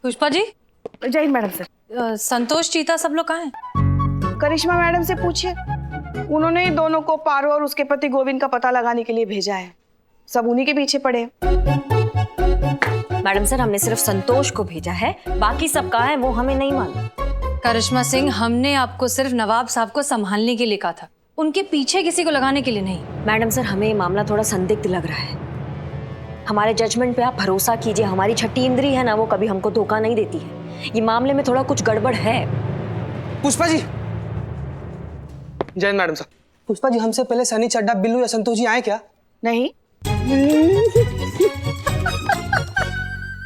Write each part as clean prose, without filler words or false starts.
पुष्पा जी। जय हिंद madam sir. संतोष, चीता सब लोग कहाँ हैं? करिश्मा मैडम से पूछिए, उन्होंने ही दोनों को पारो और उसके पति गोविंद का पता लगाने के लिए भेजा है। सब उन्हीं के पीछे पड़े। मैडम सर, हमने सिर्फ संतोष को भेजा है, बाकी सब कहाँ है वो हमें नहीं मालूम। करिश्मा सिंह, हमने आपको सिर्फ नवाब साहब को संभालने के लिए कहा था, उनके पीछे किसी को लगाने के लिए नहीं। मैडम सर, हमें ये मामला थोड़ा संदिग्ध लग रहा है। हमारे जजमेंट पे आप भरोसा कीजिए, हमारी छठी इंद्री है ना, वो कभी हमको धोखा नहीं देती है। ये मामले में थोड़ा कुछ गड़बड़ है। पुष्पा जी। जय मैडम साहब। पुष्पा जी, हमसे पहले सनी, चड्डा, बिल्लू या संतोष जी आए क्या? नहीं।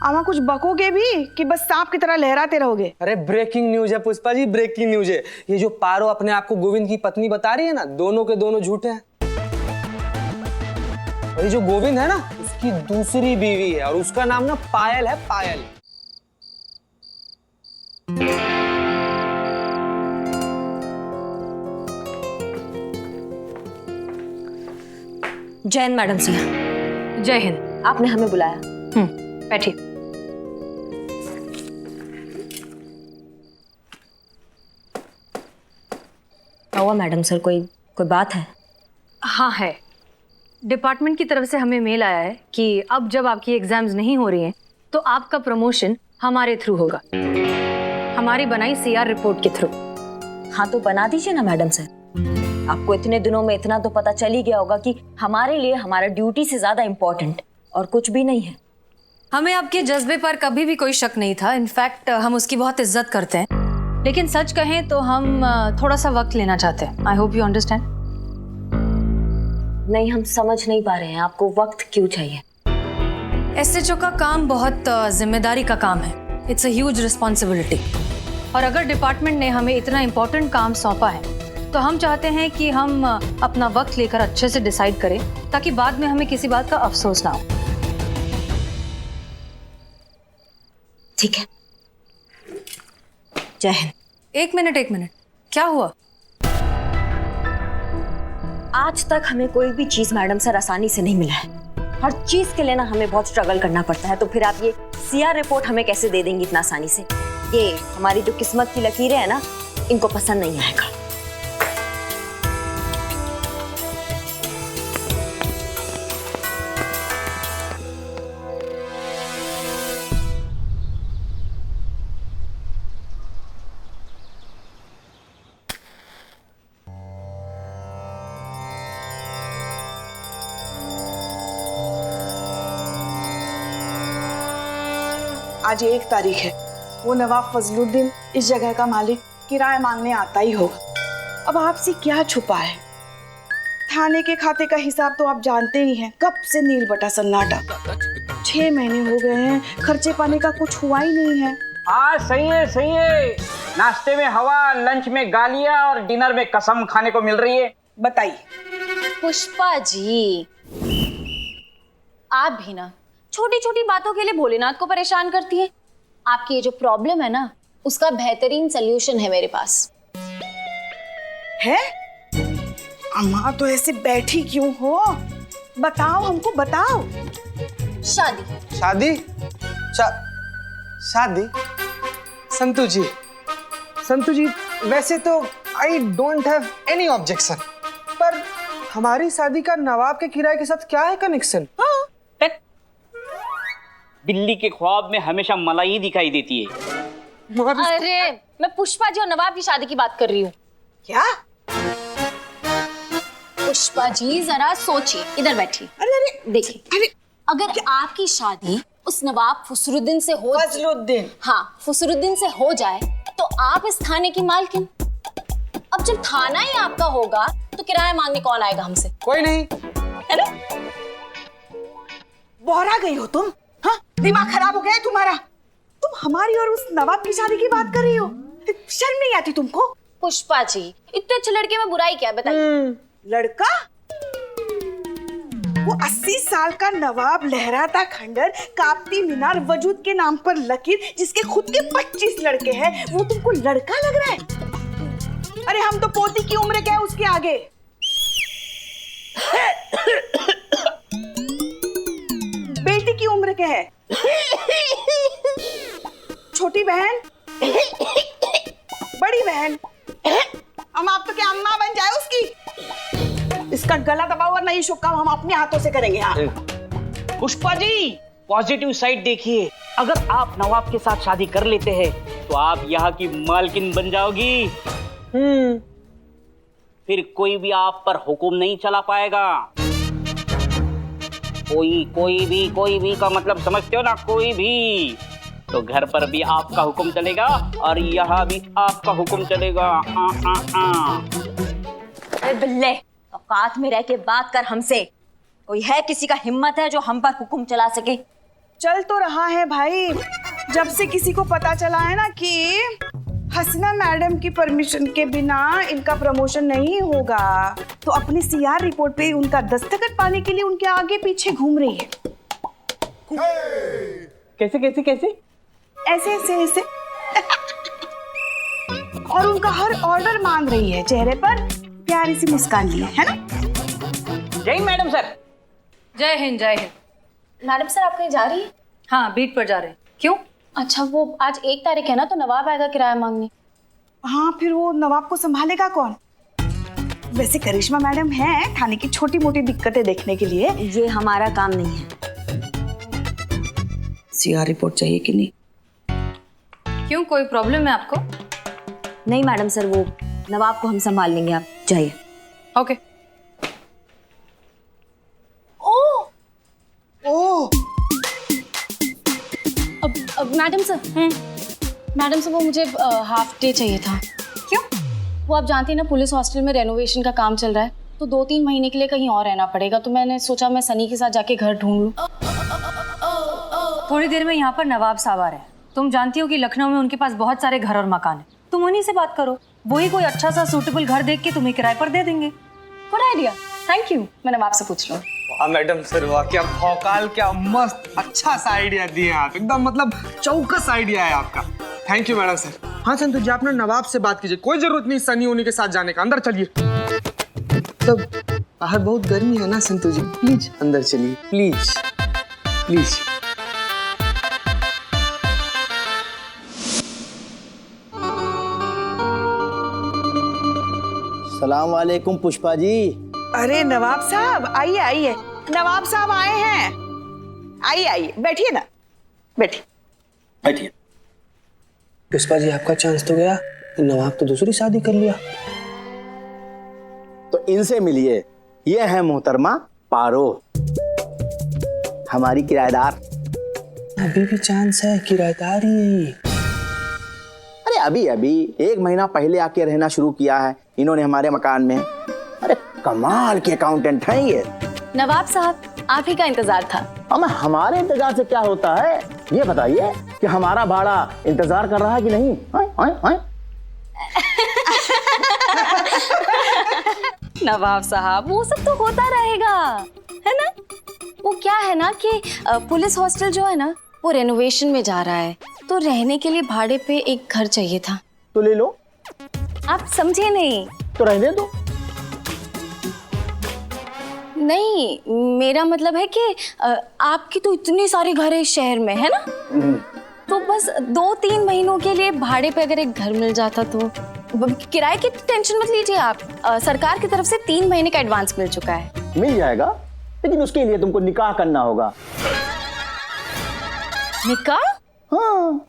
आमा कुछ बकोगे भी कि बस सांप की तरह लहराते रहोगे? अरे ब्रेकिंग न्यूज है पुष्पा जी, ब्रेकिंग न्यूज है। ये जो पारो अपने आप को गोविंद की पत्नी बता रही है ना, दोनों के दोनों झूठे हैं। और ये जो गोविंद है ना, उसकी दूसरी बीवी है और उसका नाम ना पायल है, पायल। जय हिंद मैडम सर। जय हिंद। आपने हमें बुलाया। बैठिए। क्या हुआ मैडम सर, कोई बात है? हाँ है। डिपार्टमेंट की तरफ से हमें मेल आया है कि अब जब आपकी एग्जाम्स नहीं हो रही हैं तो आपका प्रमोशन हमारे थ्रू होगा, हमारी बनाई सीआर रिपोर्ट के थ्रू। हाँ तो बना दीजिए ना मैडम सर। आपको इतने दिनों में इतना तो पता चल ही गया होगा कि हमारे लिए हमारा ड्यूटी से ज्यादा इम्पोर्टेंट और कुछ भी नहीं है। हमें आपके जज्बे पर कभी भी कोई शक नहीं था। इनफैक्ट हम उसकी बहुत इज्जत करते हैं, लेकिन सच कहें तो हम थोड़ा सा वक्त लेना चाहते हैं। I hope you understand. नहीं, हम समझ नहीं पा रहे हैं आपको वक्त क्यों चाहिए। एसएचओ का काम बहुत जिम्मेदारी का काम है। It's a huge responsibility. और अगर डिपार्टमेंट ने हमें इतना इम्पोर्टेंट काम सौंपा है तो हम चाहते हैं कि हम अपना वक्त लेकर अच्छे से डिसाइड करें, ताकि बाद में हमें किसी बात का अफसोस ना हो। ठीक है। जय हिंद। एक मिनट, क्या हुआ? आज तक हमें कोई भी चीज मैडम सर आसानी से नहीं मिला है। हर चीज के लिए ना हमें बहुत स्ट्रगल करना पड़ता है। तो फिर आप ये सीआर रिपोर्ट हमें कैसे दे देंगी इतना आसानी से? ये हमारी जो किस्मत की लकीरें हैं ना, इनको पसंद नहीं आएगा। आज 1 तारीख है। वो नवाब फजलुद्दीन इस जगह का मालिक किराया मांगने आता ही होगा। अब आपसे क्या छुपा है? थाने के खाते का हिसाब तो आप जानते ही हैं। कब से नील बटा सन्नाटा। 6 महीने हो गए हैं, खर्चे पाने का कुछ हुआ ही नहीं है। हाँ सही है, सही है। नाश्ते में हवा, लंच में गालियां और डिनर में कसम खाने को मिल रही है। बताइए। पुष्पा जी, आप भी ना छोटी छोटी बातों के लिए भोलेनाथ को परेशान करती हैं। आपकी ये जो प्रॉब्लम है ना, उसका बेहतरीन सलूशन है मेरे पास। है? अम्मा तो ऐसे बैठी क्यों हो? बताओ, हमको बताओ। शादी। शादी? शादी? संतु जी, वैसे तो I don't have any objection, पर हमारी शादी का नवाब के किराए के साथ क्या है कनेक्शन? बिल्ली के ख्वाब में हमेशा मलाई दिखाई देती है। अरे मैं पुष्पा जी और नवाब की शादी की बात कर रही हूँ। क्या? पुष्पा जी जरा सोचिए, इधर बैठिए। अरे देखिए, अरे अगर आपकी शादी उस नवाब फसरुद्दीन से हो, फजलुद्दीन, हाँ फसरुद्दीन से हो जाए, तो आप इस थाने की मालकिन। अब जब थाना ही आपका होगा तो किराया मांगने कौन आएगा हमसे? कोई नहीं। है ना? बोहरा गई हो तुम? हाँ, दिमाग खराब हो गया है तुम्हारा? तुम हमारी और उस नवाब की शादी की बात कर रही हो? शर्म नहीं आती तुमको? पुष्पा जी, इतने अच्छे लड़के में बुराई क्या है बताइए? लड़का? वो 80 साल का नवाब, लहराता खंडर, कापती मीनार, वजूद के नाम पर लकीर, जिसके खुद के 25 लड़के हैं, वो तुमको लड़का लग रहा है? अरे हम तो पोती की उम्र क्या है उसके आगे। बेटी की उम्र क्या है? छोटी बहन, बड़ी बहन, हम आप तो क्या अम्मा बन जाए उसकी? इसका गला दबा हुआ नहीं शुक्का हम अपने हाथों से करेंगे। हाँ पुष्पा जी, पॉजिटिव साइड देखिए, अगर आप नवाब के साथ शादी कर लेते हैं तो आप यहाँ की मालकिन बन जाओगी। फिर कोई भी आप पर हुक्म नहीं चला पाएगा। कोई भी का मतलब समझते हो ना, कोई भी। तो घर पर भी आपका हुक्म चलेगा और यहाँ भी आपका हुक्म चलेगा। अरे बिल्ले, औकात में रह के बात कर हमसे। कोई है किसी का हिम्मत है जो हम पर हुक्म चला सके? चल तो रहा है भाई, जब से किसी को पता चला है ना कि हसीना मैडम की परमिशन के बिना इनका प्रमोशन नहीं होगा, तो अपनी सीआर रिपोर्ट पे उनका दस्तखत पाने के लिए उनके आगे पीछे घूम रही है। कैसे कैसे कैसे? ऐसे ऐसे ऐसे और उनका हर ऑर्डर मान रही है, चेहरे पर प्यारी सी मुस्कान लिए, है ना? जय मैडम सर। जय हिंद, जय हिंद। मैडम सर, आप कहीं जा रही है? हाँ, बीट पर जा रहे हैं। क्यों? अच्छा, वो आज 1 तारीख है ना, तो नवाब आएगा किराया मांगने। हाँ, फिर वो नवाब को संभालेगा कौन? वैसे करिश्मा मैडम है थाने की छोटी मोटी दिक्कतें देखने के लिए। ये हमारा काम नहीं है। सीआर रिपोर्ट चाहिए कि नहीं? क्यों, कोई प्रॉब्लम है आपको? नहीं मैडम सर, वो नवाब को हम संभाल लेंगे, आप जाइए। ओके। ओह, अब मैडम सर, वो मुझे हाफ डे चाहिए था। क्यों? वो आप जानती हैं ना, पुलिस हॉस्टल में रेनोवेशन का काम चल रहा है, तो 2-3 महीने के लिए कहीं और रहना पड़ेगा। तो मैंने सोचा मैं सनी के साथ जाके घर ढूंढ लूं। थोड़ी देर में यहाँ पर नवाब साहब आ रहे हैं। तुम जानती हो कि लखनऊ में उनके पास बहुत सारे घर और मकान है। तुम उन्हीं से बात करो, वही कोई अच्छा सा सूटेबल घर देख के तुम्हें किराए पर दे देंगे। Good idea, thank you. मैं नवाब से पूछ लूँ। वाह मैडम सर, वाह क्या भौकाल, क्या मस्त अच्छा सा आइडिया दिए आप, एकदम मतलब चौकस आइडिया है आपका। Thank you madam sir. हाँ संतोष जी, आपने नवाब से बात कीजिए, कोई जरूरत नहीं सनी उन्हीं के साथ जाने का। अंदर चलिए। तब बाहर बहुत गर्मी है ना संतोष जी, प्लीज अंदर चलिए, प्लीज प्लीज। सलाम वालेकुम पुष्पा जी। अरे नवाब साहब, आइए आइए। नवाब साहब आए हैं, आइए आइए, बैठिए ना, बैठिए बैठिए। पुष्पा जी, आपका चांस तो गया, नवाब तो दूसरी शादी कर लिया। तो इनसे मिलिए, ये है मोहतरमा पारो, हमारी किराएदार। अभी भी चांस है, किराएदार ही। अरे अभी अभी 1 महीना पहले आके रहना शुरू किया है इन्होंने हमारे मकान में। अरे कमाल के अकाउंटेंट हैं ये। नवाब साहब, आप ही का इंतजार था। हमारे इंतजार से क्या होता है, ये बताइए कि हमारा भाड़ा इंतजार कर रहा है कि नहीं? नवाब साहब, वो सब तो होता रहेगा, है ना? वो क्या है ना कि पुलिस हॉस्टल जो है ना, वो रेनोवेशन में जा रहा है, तो रहने के लिए भाड़े पे एक घर चाहिए था। तो ले लो। आप समझे नहीं। तो रहने दो। नहीं, मेरा मतलब है कि आपकी तो इतनी सारी घर है इस शहर में, है ना? तो बस 2-3 महीनों के लिए भाड़े पे अगर एक घर मिल जाता तो। किराए की टेंशन मत लीजिए आप, सरकार की तरफ से 3 महीने का एडवांस मिल चुका है। मिल जाएगा, लेकिन उसके लिए तुमको निकाह करना होगा। निकाह? हाँ।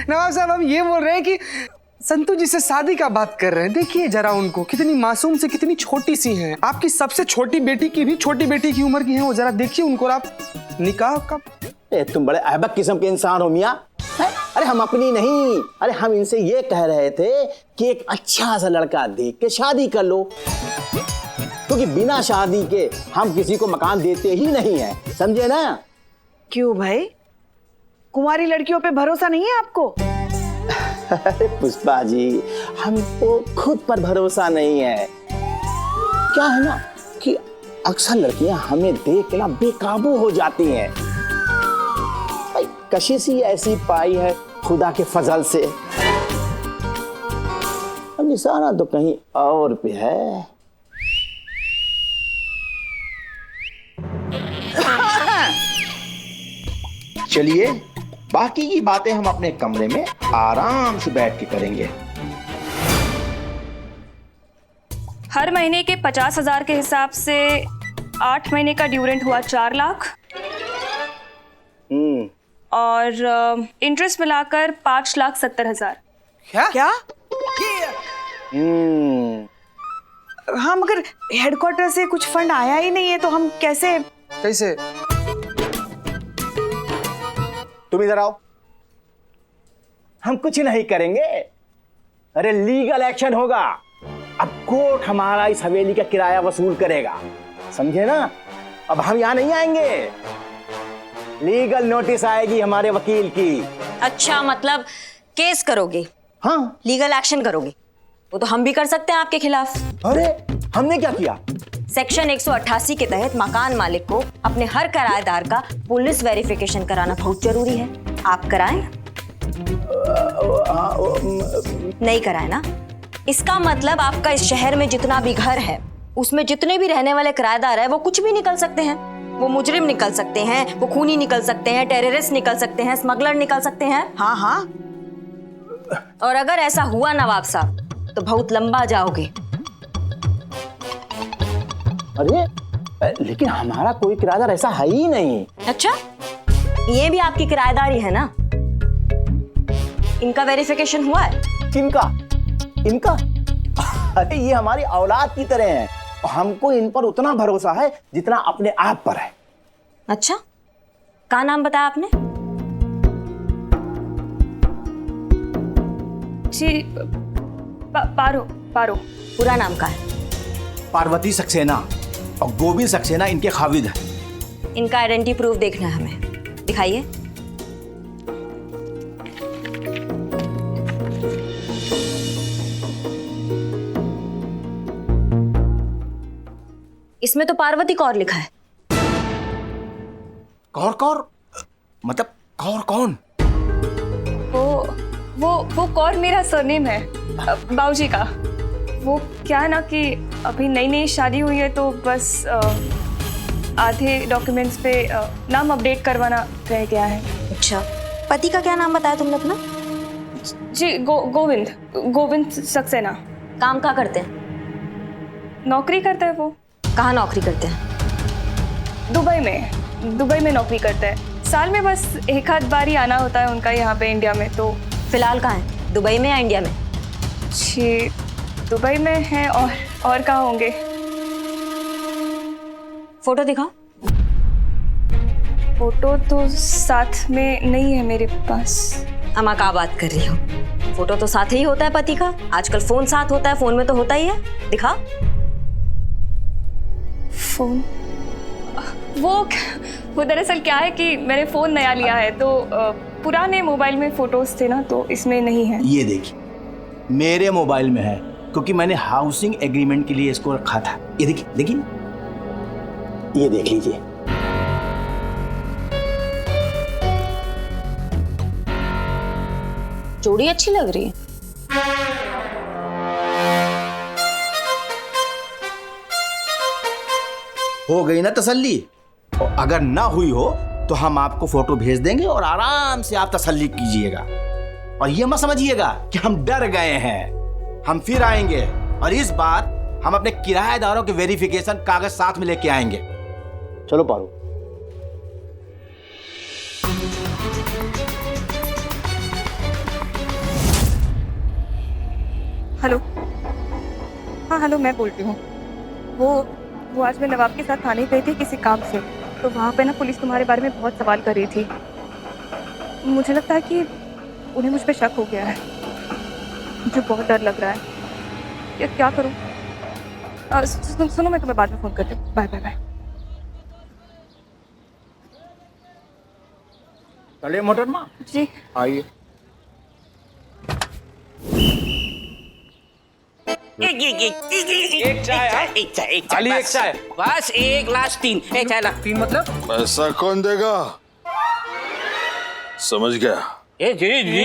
नवाब साहब, हम ये बोल रहे हैं कि संतू जी से शादी का बात कर रहे हैं। देखिए जरा उनको, कितनी मासूम से कितनी छोटी सी हैं। आपकी सबसे छोटी बेटी की भी छोटी बेटी की उम्र की हैं वो, जरा देखिए उनको। आप निकाह का? तुम बड़े अहबक किस्म के इंसान हो मियाँ। अरे हम अपनी नहीं, अरे हम इनसे ये कह रहे थे कि एक अच्छा सा लड़का देख के शादी कर लो, क्योंकि बिना शादी के हम किसी को मकान देते ही नहीं है, समझे ना? क्यों भाई, कुंवारी लड़कियों पे भरोसा नहीं है आपको? अरे पुष्पा जी, हमको खुद पर भरोसा नहीं है। क्या है ना कि अक्सर लड़कियां हमें देख के ना बेकाबू हो जाती हैं। भाई कशिश ही ऐसी पाई है खुदा के फजल से, अब निशाना तो कहीं और पे है। चलिए बाकी की बातें हम अपने कमरे में आराम से बैठ के करेंगे। हर महीने के 50,000 के हिसाब से 8 महीने का ड्यूरेंट हुआ 4 लाख और इंटरेस्ट मिलाकर 5,70,000। क्या? हाँ, मगर हेडक्वार्टर से कुछ फंड आया ही नहीं है तो हम कैसे? तुम इधर आओ। हम कुछ नहीं करेंगे, अरे लीगल एक्शन होगा। अब कोर्ट हमारा इस हवेली का किराया वसूल करेगा, समझे ना? अब हम यहाँ नहीं आएंगे, लीगल नोटिस आएगी हमारे वकील की। अच्छा, मतलब केस करोगे? हाँ, लीगल एक्शन करोगे? वो तो हम भी कर सकते हैं आपके खिलाफ। अरे हमने क्या किया? सेक्शन 188 के तहत मकान मालिक को अपने हर किराएदार का पुलिस वेरिफिकेशन कराना बहुत जरूरी है। आप कराएं? नहीं कराए ना? इसका मतलब आपका इस शहर में जितना भी घर है उसमें जितने भी रहने वाले किराएदार है वो कुछ भी निकल सकते हैं। वो मुजरिम निकल सकते हैं, वो खूनी निकल सकते हैं, टेररिस्ट निकल सकते हैं, स्मगलर निकल सकते हैं। हाँ हाँ। और अगर ऐसा हुआ नवाब साहब तो बहुत लंबा जाओगे। अरे लेकिन हमारा कोई किराएदार ऐसा है ही नहीं। अच्छा, ये भी आपकी किराएदारी है ना? इनका वेरिफिकेशन हुआ है? किनका? इनका? अरे ये हमारी औलाद की तरह है, हमको इन पर उतना भरोसा है जितना अपने आप पर है। अच्छा, क्या नाम बताया आपने? जी पारो। पूरा नाम का है? पार्वती सक्सेना और गोविंद सक्सेना इनके खाविद हैं। इनका आइडेंटिटी प्रूफ देखना है हमें, दिखाइए। इसमें तो पार्वती कौर लिखा है। कौर मतलब कौर कौन? वो कौर मेरा सरनेम है बाबूजी का। वो क्या है ना कि अभी नई शादी हुई है तो बस आधे डॉक्यूमेंट्स पे नाम अपडेट करवाना रह गया है। अच्छा, पति का क्या नाम बताया तुमने अपना? जी गोविंद सक्सेना। काम क्या करते हैं? नौकरी करता है वो। कहाँ नौकरी करते हैं? दुबई में नौकरी करता है। साल में बस एक आध बार ही आना होता है उनका यहाँ पे इंडिया में। तो फिलहाल कहाँ है, दुबई में या इंडिया में? जी दुबई में है। और कहाँ होंगे? फोटो दिखाओ। फोटो तो साथ में नहीं है मेरे पास। अम्मा क्या बात कर रही हो? फोटो तो साथ ही होता है पति का। आजकल फोन साथ होता है, फोन में तो होता ही है। दिखा। फोन? वो दरअसल क्या है कि मैंने फोन नया लिया है तो पुराने मोबाइल में फोटोज थे ना, तो इसमें नहीं है। ये देखिए, मेरे मोबाइल में है क्योंकि मैंने हाउसिंग एग्रीमेंट के लिए इसको रखा था। ये देखिए, ये देख लीजिए। जोड़ी अच्छी लग रही है। हो गई ना तसल्ली? और अगर ना हुई हो तो हम आपको फोटो भेज देंगे और आराम से आप तसल्ली कीजिएगा। और ये मत समझिएगा कि हम डर गए हैं। हम फिर आएंगे और इस बार हम अपने किराएदारों के वेरिफिकेशन कागज साथ में लेके आएंगे। चलो पारो। हेलो। हाँ हेलो, मैं बोल रही हूँ। वो आज मैं नवाब के साथ थाने गई थी किसी काम से, तो वहाँ पे ना पुलिस तुम्हारे बारे में बहुत सवाल कर रही थी। मुझे लगता है कि उन्हें मुझ पे शक हो गया है। मुझे बहुत डर लग रहा है। क्या करूँ? सुनो, मैं तुम्हें बाद में फ़ोन करती हूँ। Bye bye bye. चलिए मोहतरमा जी आइए। एक चाय खाली एक चाय बस। 1 ग्लास 3 चाय ला। 3 मतलब? पैसा कौन देगा? समझ गया? जी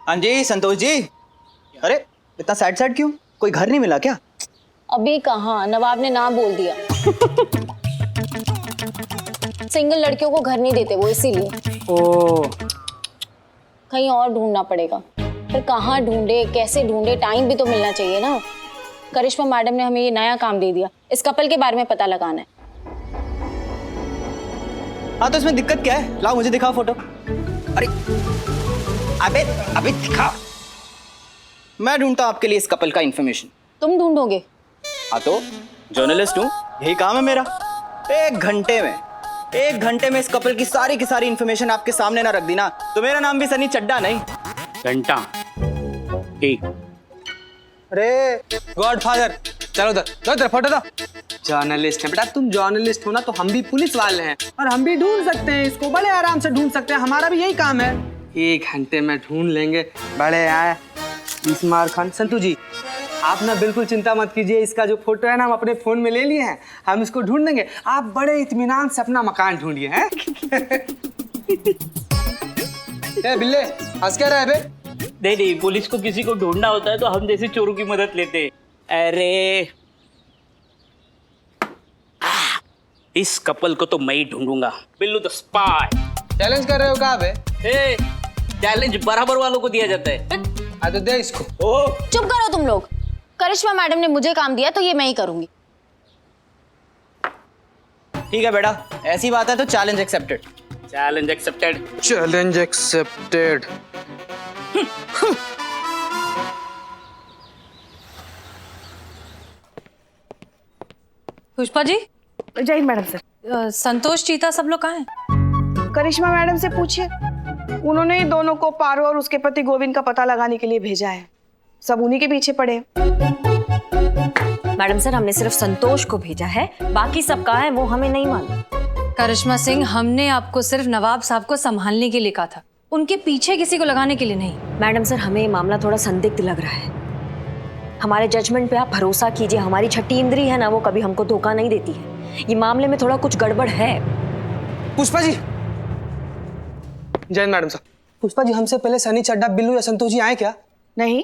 हाँ जी संतोष जी। अरे इतना सैड क्यों? कोई घर नहीं मिला क्या? अभी कहाँ, नवाब ने ना बोल दिया। सिंगल लड़कियों को घर नहीं देते वो, इसीलिए ओ कहीं और ढूंढना पड़ेगा। फिर कहाँ ढूंढे, कैसे ढूंढे, टाइम भी तो मिलना चाहिए ना। करिश्मा मैडम ने हमें ये नया काम दे दिया, इस कपल के बारे में पता लगाना है। हाँ तो इसमें दिक्कत क्या है? लाओ मुझे दिखाओ फोटो। अरे अबे अबे दिखा। मैं ढूंढता हूँ आपके लिए इस कपल का इंफॉर्मेशन। तुम ढूंढोगे? हाँ तो जर्नलिस्ट हूँ, यही काम है मेरा। एक घंटे में इस कपल की सारी इंफॉर्मेशन आपके सामने ना रख दी ना तो मेरा नाम भी सनी चड्डा नहीं। घंटा ठीक। अरे गॉडफादर, चलो उधर फोटो दो। जर्नलिस्ट है बेटा, तुम जर्नलिस्ट हो ना, तो हम भी पुलिस वाले हैं और हम भी ढूंढ सकते हैं इसको, बड़े आराम से ढूंढ सकते हैं। हमारा भी यही काम है, 1 घंटे में ढूंढ लेंगे। बड़े आए इस्मार खान। संतू जी आप ना बिल्कुल चिंता मत कीजिए, इसका जो फोटो है ना हम अपने फोन में ले लिए हैं, हम इसको ढूंढ लेंगे। आप बड़े इत्मीनान से अपना मकान ढूंढिए हैं। ए बिल्ले हंस क्या रहा है बे? नहीं, पुलिस को किसी को ढूंढना होता है तो हम जैसे चोरों की मदद लेते हैं। अरे इस कपल को तो मैं ही ढूंढूंगा। Billu the spy. चैलेंज कर रहे हो क्या बे? चैलेंज बराबर वालों को दिया जाता है। हाँ तो दे इसको। चुप करो तुम लोग। करिश्मा मैडम ने मुझे काम दिया तो ये मैं ही करूंगी। ठीक है बेटा, ऐसी बात है तो challenge accepted. Challenge accepted. Challenge accepted. Pushpa ji. जय हिंद मैडम सर। संतोष, चीता सब लोग कहाँ हैं? करिश्मा मैडम से पूछिए, उन्होंने ही दोनों को पारो और उसके पति गोविंद का पता लगाने के लिए भेजा है। सब उन्हीं के पीछे पड़े। मैडम सर हमने सिर्फ संतोष को भेजा है, बाकी सब कहाँ है वो हमें नहीं मालूम। करिश्मा सिंह, हमने आपको सिर्फ नवाब साहब को संभालने के लिए कहा था, उनके पीछे किसी को लगाने के लिए नहीं। मैडम सर हमें ये मामला थोड़ा संदिग्ध लग रहा है। हमारे जजमेंट पे आप भरोसा कीजिए, हमारी छठी इंद्री है ना, वो कभी हमको धोखा नहीं देती है। ये मामले में थोड़ा कुछ गड़बड़ है। पुष्पा जी। जय मैडम साहब। पुष्पा जी हमसे पहले सनी चड्डा, बिल्लू या संतोष जी आए क्या? नहीं।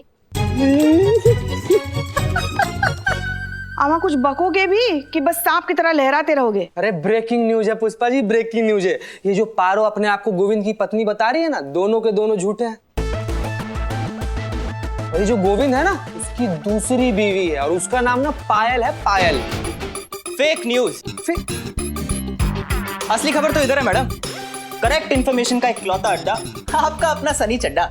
आमा कुछ बकोगे भी कि बस सांप की तरह लहराते रहोगे? अरे ब्रेकिंग न्यूज है पुष्पा जी, ब्रेकिंग न्यूज है। ये जो पारो अपने आप को गोविंद की पत्नी बता रही है ना, दोनों के दोनों झूठे हैं। और ये जो गोविंद है ना, उसकी दूसरी बीवी है और उसका नाम ना पायल है, पायल। Fake news. असली खबर तो इधर है मैडम। करेक्ट इंफॉर्मेशन का इकलौता अड्डा आपका अपना सनी चड्डा।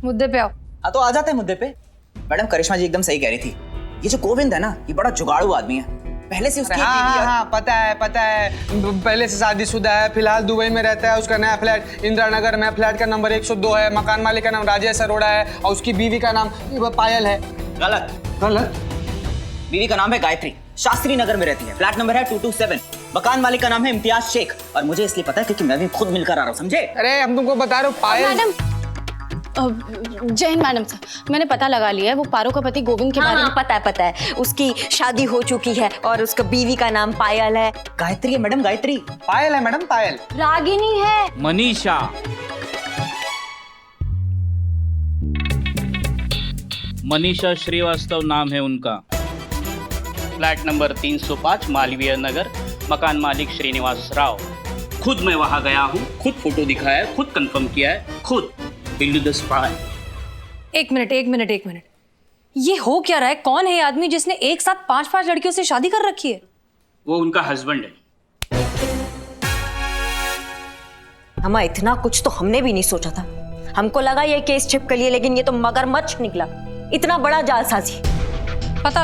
मुद्दे पे आओ। हाँ तो आ जाते हैं मुद्दे पे। मैडम करिश्मा जी एकदम सही कह रही थी, ये जो गोविंद है ना, ये बड़ा जुगाड़ू आदमी है। पहले से उसकी हाँ, पता है पहले से शादीशुदा है, फिलहाल दुबई में रहता है। उसका नया फ्लैट इंदिरा नगर में, फ्लैट का नंबर 102 है, मकान मालिक का नाम राजेश अरोड़ा है और उसकी बीवी का नाम पायल है। गलत। बीवी का नाम है गायत्री, शास्त्री नगर में रहती है, फ्लैट नंबर है 227। मकान मालिक का नाम है इम्तियाज शेख और मुझे इसलिए पता है क्योंकि मैं भी खुद मिलकर आ रहा हूँ, समझे? अरे हम तुमको बता रहे हो पायल। मैडम, जय हिंद मैडम सर, मैंने पता लगा लिया है, वो पारो का पति गोविंद के बारे में। पता है उसकी शादी हो चुकी है और उसका बीवी का नाम पायल है। गायत्री है मैडम, गायत्री। पायल है मैडम, पायल। रागिनी है। मनीषा। मनीषा श्रीवास्तव नाम है उनका। फ्लैट नंबर 305 मालवीय नगर, मकान मालिक श्रीनिवास राव। खुद मैं वहां गया हूँ, खुद फोटो दिखाया है, खुद कंफर्म किया है, खुद। Billu the spy. एक मिनट। ये हो क्या रहा है? कौन है ये आदमी जिसने एक साथ 5-5 लड़कियों से शादी कर रखी है? वो उनका हस्बैंड है। हमें इतना कुछ तो हमने भी नहीं सोचा था। हमको लगा ये केस छिपक लिए, लेकिन ये तो मगरमच्छ निकला। इतना बड़ा जालसाजी। पता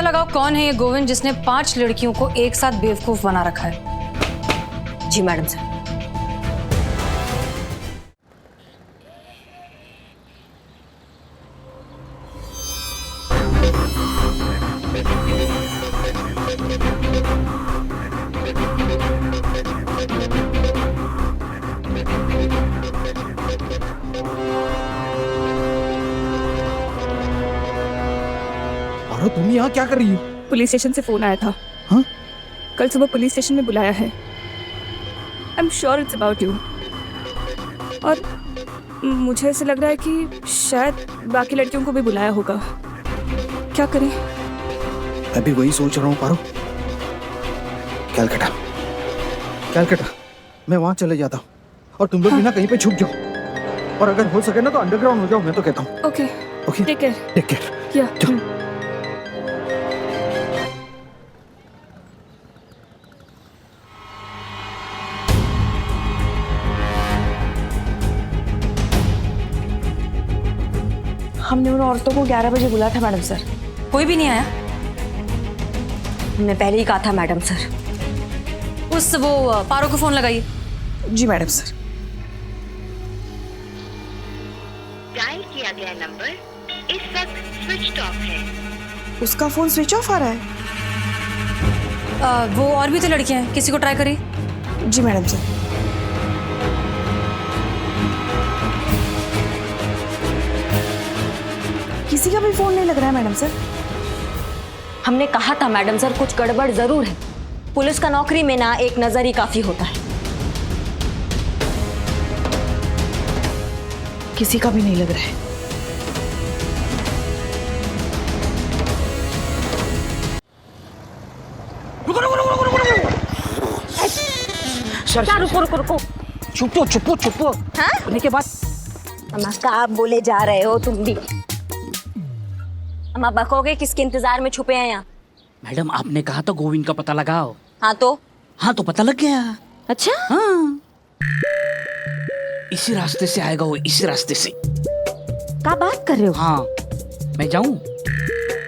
लगाओ कौन है ये गोविंद जिसने 5 लड़कियों को एक साथ बेवकूफ बना रखा है। जी मैडम सर। तुम यहाँ क्या कर रही हो? पुलिस स्टेशन से फोन आया था। हाँ? कल सुबह पुलिस स्टेशन में बुलाया है। I am sure it's about you. और मुझे ऐसे लग रहा है कि शायद बाकी लड़कियों को भी बुलाया होगा। क्या करें? मैं भी वही सोच रहा हूँ पारो। कलकत्ता कैलकाटा, मैं वहां चले जाता हूँ और तुम लोग भी ना कहीं पे छुप जाओ, और अगर हो सके ना तो अंडरग्राउंड हो जाओ, मैं तो कहता हूँ। Okay okay, take care. Take care. या हमने उन औरतों को 11 बजे बुलाया था मैडम सर। कोई भी नहीं आया? हमने पहले ही कहा था मैडम सर। उस वो पारो को फोन लगाइए। जी मैडम सर। डायल किया गया नंबर इस वक्त स्विच ऑफ है। उसका फोन स्विच ऑफ आ रहा है। वो और भी तो लड़कियां हैं, किसी को ट्राई करिए। जी मैडम सर। किसी का भी फोन नहीं लग रहा है मैडम सर। हमने कहा था मैडम सर कुछ गड़बड़ जरूर है। पुलिस का नौकरी में ना एक नजर ही काफी होता है। किसी का भी नहीं लग रहा है। रुको। चुपो। होने के बाद आप बोले जा रहे हो तुम भी। हम आप बकोगे किसके इंतजार में छुपे हैं यहाँ? मैडम आपने कहा था गोविंद का पता लगाओ। हाँ तो पता लग गया। अच्छा हाँ इसी रास्ते से आएगा वो, इसी रास्ते से। क्या बात कर रहे हो? हाँ मैं जाऊं?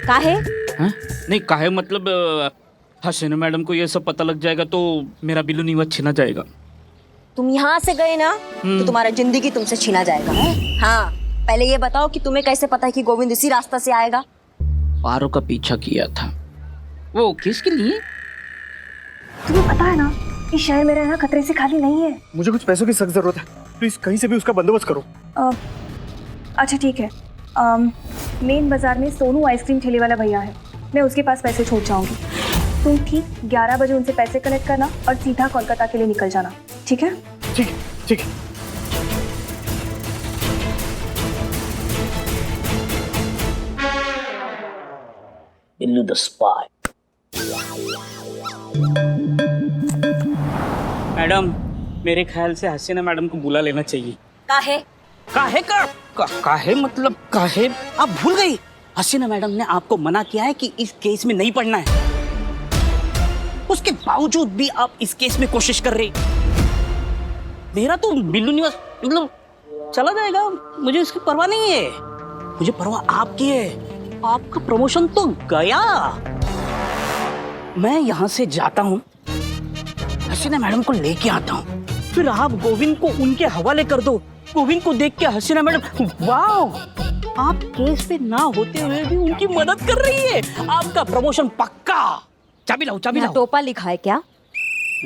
काहे? हाँ? नहीं काहे मतलब हसीना मैडम को ये सब पता लग जाएगा तो मेरा बिल्लू नीवत छीना जाएगा। तुम यहाँ से गए ना तो तुम्हारा जिंदगी तुमसे छीना जाएगा। हाँ पहले ये बताओ कि तुम्हें कैसे पता है कि गोविंद इसी रास्ता से आएगा? पारो का पीछा किया था। वो किसके लिए? तुम्हें पता है ना कि शहर में रहना खतरे से खाली नहीं है। मुझे कुछ पैसों की सख्त जरूरत है, प्लीज कहीं से भी उसका बंदोबस्त करो। अच्छा ठीक है। मेन बाजार में सोनू आइसक्रीम ठेले वाला भैया है, मैं उसके पास पैसे छोड़ जाऊंगी। तुम ठीक 11 बजे उनसे पैसे कलेक्ट करना और सीधा कोलकाता के लिए निकल जाना, ठीक है? ठीक है। Billu the spy. मैडम मेरे ख्याल से हसीना मैडम को बुला लेना चाहिए। काहे? काहे मतलब काहे? आप भूल गई हसीना मैडम ने आपको मना किया है कि इस केस में नहीं पढ़ना है। उसके बावजूद भी आप इस केस में कोशिश कर रहे। मेरा तो बिल्लू निवास मतलब चला जाएगा, मुझे इसकी परवाह नहीं है। मुझे परवाह आपकी है। आपका प्रमोशन तो गया। मैं यहाँ से जाता हूँ, हसीना मैडम को लेके आता हूँ, फिर आप गोविंद को उनके हवाले कर दो। गोविंद को देख के हसीना मैडम वाह, आप केस पे ना होते हुए भी उनकी मदद कर रही है। आपका प्रमोशन पक्का। चाबी लाओ। टोपा लिखा है क्या?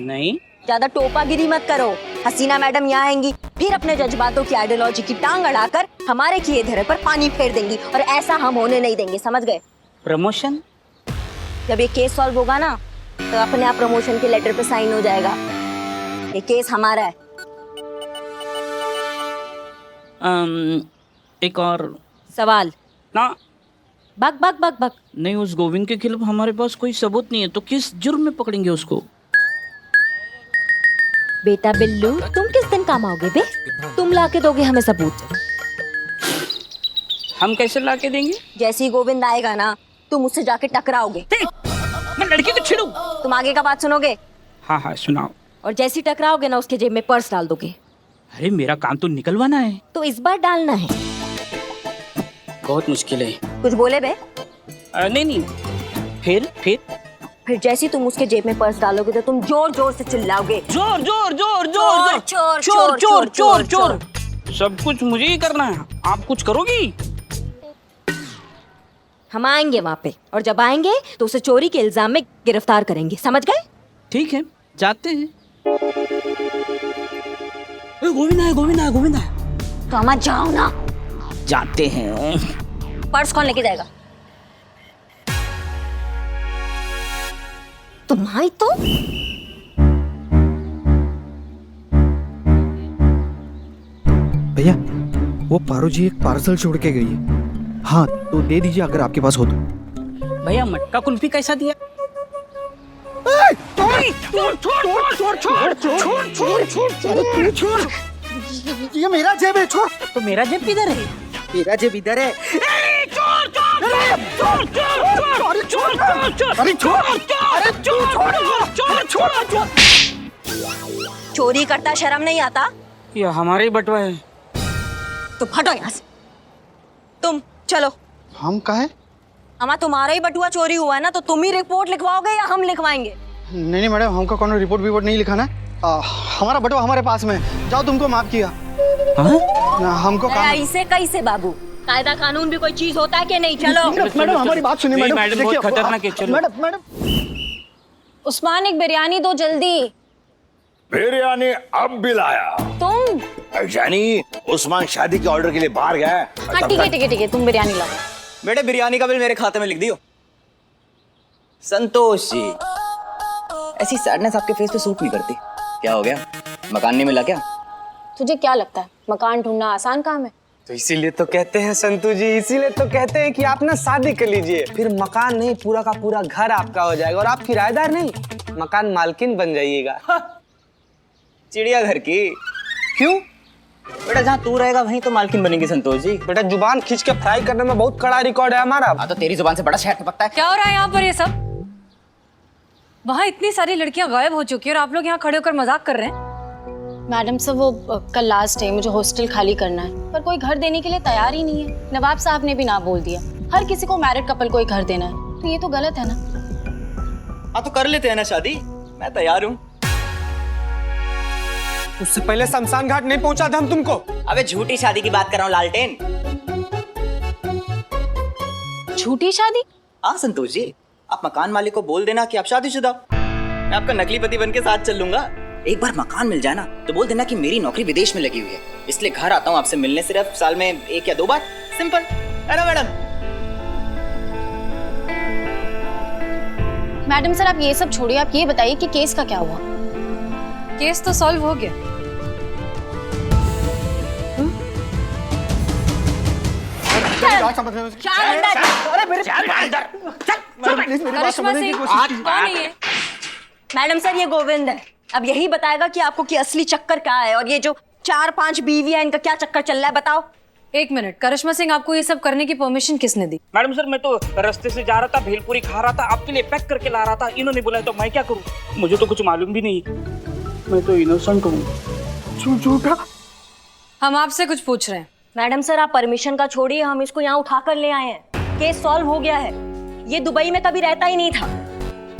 नहीं ज्यादा टोपागिरी मत करो। हसीना मैडम यहाँ आएंगी, फिर अपने जज्बातों की आइडियोलॉजी की टांग अड़ाकर हमारे किए धरे पर पानी फेर देंगी, और ऐसा हम होने नहीं देंगे, समझ गए? प्रमोशन जब ये केस सॉल्व होगा ना तो अपने आप प्रमोशन के लेटर पे साइन हो जाएगा। ये केस हमारा है। एक और सवाल ना। बक नहीं, उस गोविंद के खिलाफ हमारे पास कोई सबूत नहीं है, तो किस जुर्म में पकड़ेंगे उसको? बेटा बिल्लू तुम किस दिन काम आओगे बे? तुम लाके दोगे हमें सबूत। हम कैसे लाके देंगे? जैसे ही गोविंद आएगा ना तुम उससे जाके टकराओगे। मैं लड़की को छेड़ू? तुम आगे का बात सुनोगे? हाँ सुनाओ। और जैसे ही टकराओगे ना उसके जेब में पर्स डाल दोगे। अरे मेरा काम तो निकलवाना है। तो इस बार डालना है। बहुत मुश्किल है। कुछ बोले बे? नहीं। फिर जैसे ही तुम उसके जेब में पर्स डालोगे तो तुम जोर जोर से चिल्लाओगे, जोर। चोर। सब कुछ मुझे ही करना है, आप कुछ करोगी? हम आएंगे वहाँ पे, और जब आएंगे तो उसे चोरी के इल्जाम में गिरफ्तार करेंगे, समझ गए? ठीक है जाते हैं। गोविंद आया। तो हम जाओ ना। जाते हैं। पर्स कौन लेके जाएगा? तुम्हारी तो भैया वो पारो जी एक पार्सल छोड़ के गई है। हाँ तो दे दीजिए अगर आपके पास हो तो। भैया मटका कुल्फी कैसा दिया? ये मेरा जेब है, छोड़। तो मेरा जेब किधर है? तेरा जेब इधर है। चोरी करता शर्म नहीं आता? ये हमारे ही बटवा है। तो हटो यहाँ से। तुम चलो। हम कहा है? हमारा तुम्हारा ही बटुआ चोरी हुआ है ना, तो तुम ही रिपोर्ट लिखवाओगे या हम लिखवाएंगे? नहीं मैडम, हमको कौन रिपोर्ट नहीं लिखाना है। हमारा बटुआ हमारे पास में है। जाओ, तुमको माफ किया। हमको ऐसे कैसे बाबू? कायदा कानून भी कोई चीज होता है कि नहीं? चलो मैडम, हमारी बात सुनिए मैडम। मैडम बहुत खतरनाक है। चलो मैडम उस्मान एक बिरयानी दो जल्दी। बिरयानी अब भी लाया। तुम? यानी उस्मान शादी के ऑर्डर के लिए बाहर गया है। हाँ ठीक है, तुम बिरयानी लाओ। बेटे बिरयानी का बिल मेरे खाते में लिख दियो। संतोष जी, ऐसी सैडनेस आपके फेस पे सूट नहीं करती। क्या हो गया? मकान नहीं मिला क्या? तुझे क्या लगता है मकान ढूंढना आसान काम है? तो इसीलिए तो कहते हैं संतू जी, इसीलिए तो कहते हैं कि आप ना शादी कर लीजिए, फिर मकान नहीं पूरा का पूरा घर आपका हो जाएगा और आप किराएदार नहीं, मकान मालकिन बन जाइएगा। चिड़िया घर की। क्यों बेटा? जहाँ तू रहेगा वहीं तो मालकिन बनेगी संतोष जी। बेटा जुबान खींच के फ्राई करने में बहुत कड़ा रिकॉर्ड है हमारा। हाँ तो तेरी जुबान से बड़ा शहर टपकता है। क्या हो रहा है यहाँ पर ये सब? वहाँ इतनी सारी लड़कियां गायब हो चुकी है और आप लोग यहाँ खड़े होकर मजाक कर रहे हैं। मैडम सर वो कल लास्ट है, मुझे हॉस्टल खाली करना है, पर कोई घर देने के लिए तैयार ही नहीं है। नवाब साहब ने भी ना बोल दिया। हर किसी को मैरिड कपल को ही घर देना है, तो ये तो गलत है ना। हाँ तो कर लेते हैं ना शादी, मैं तैयार हूँ। उससे पहले शमशान घाट नहीं पहुंचा था हम तुमको। अबे झूठी शादी की बात कर रहा हूँ लालटेन। झूठी शादी? हाँ संतोष जी, आप मकान मालिक को बोल देना कि आप शादीशुदा। मैं आपका नकली पति बन के साथ चल लूंगा। एक बार मकान मिल जाए ना तो बोल देना कि मेरी नौकरी विदेश में लगी हुई है, इसलिए घर आता हूँ आपसे मिलने सिर्फ साल में 1 या 2 बार। सिंपल है ना मैडम? मैडम सर आप ये सब छोड़िए, आप ये बताइए कि केस का क्या हुआ? केस तो सॉल्व हो गया। करिश्मा सिंह कौन है ये? मैडम सर ये गोविंद है। अब यही बताएगा कि आपको कि असली चक्कर क्या है और ये जो 4-5 बीवियां इनका क्या चक्कर चल रहा है, बताओ। एक मिनट, करिश्मा सिंह आपको ये सब करने की परमिशन किसने दी? मैडम सर मैं तो रास्ते से जा रहा था, भेलपुरी खा रहा था, आपके लिए पैक करके ला रहा था। इन्होंने बुलाया तो मैं क्या करूं? मुझे तो कुछ मालूम भी नहीं, मैं तो इनोसेंट हूँ। झूठा। हम आपसे कुछ पूछ रहे हैं। मैडम सर आप परमिशन का छोड़िए, हम इसको यहाँ उठा कर ले आए हैं। केस सॉल्व हो गया है। ये दुबई में कभी रहता ही नहीं था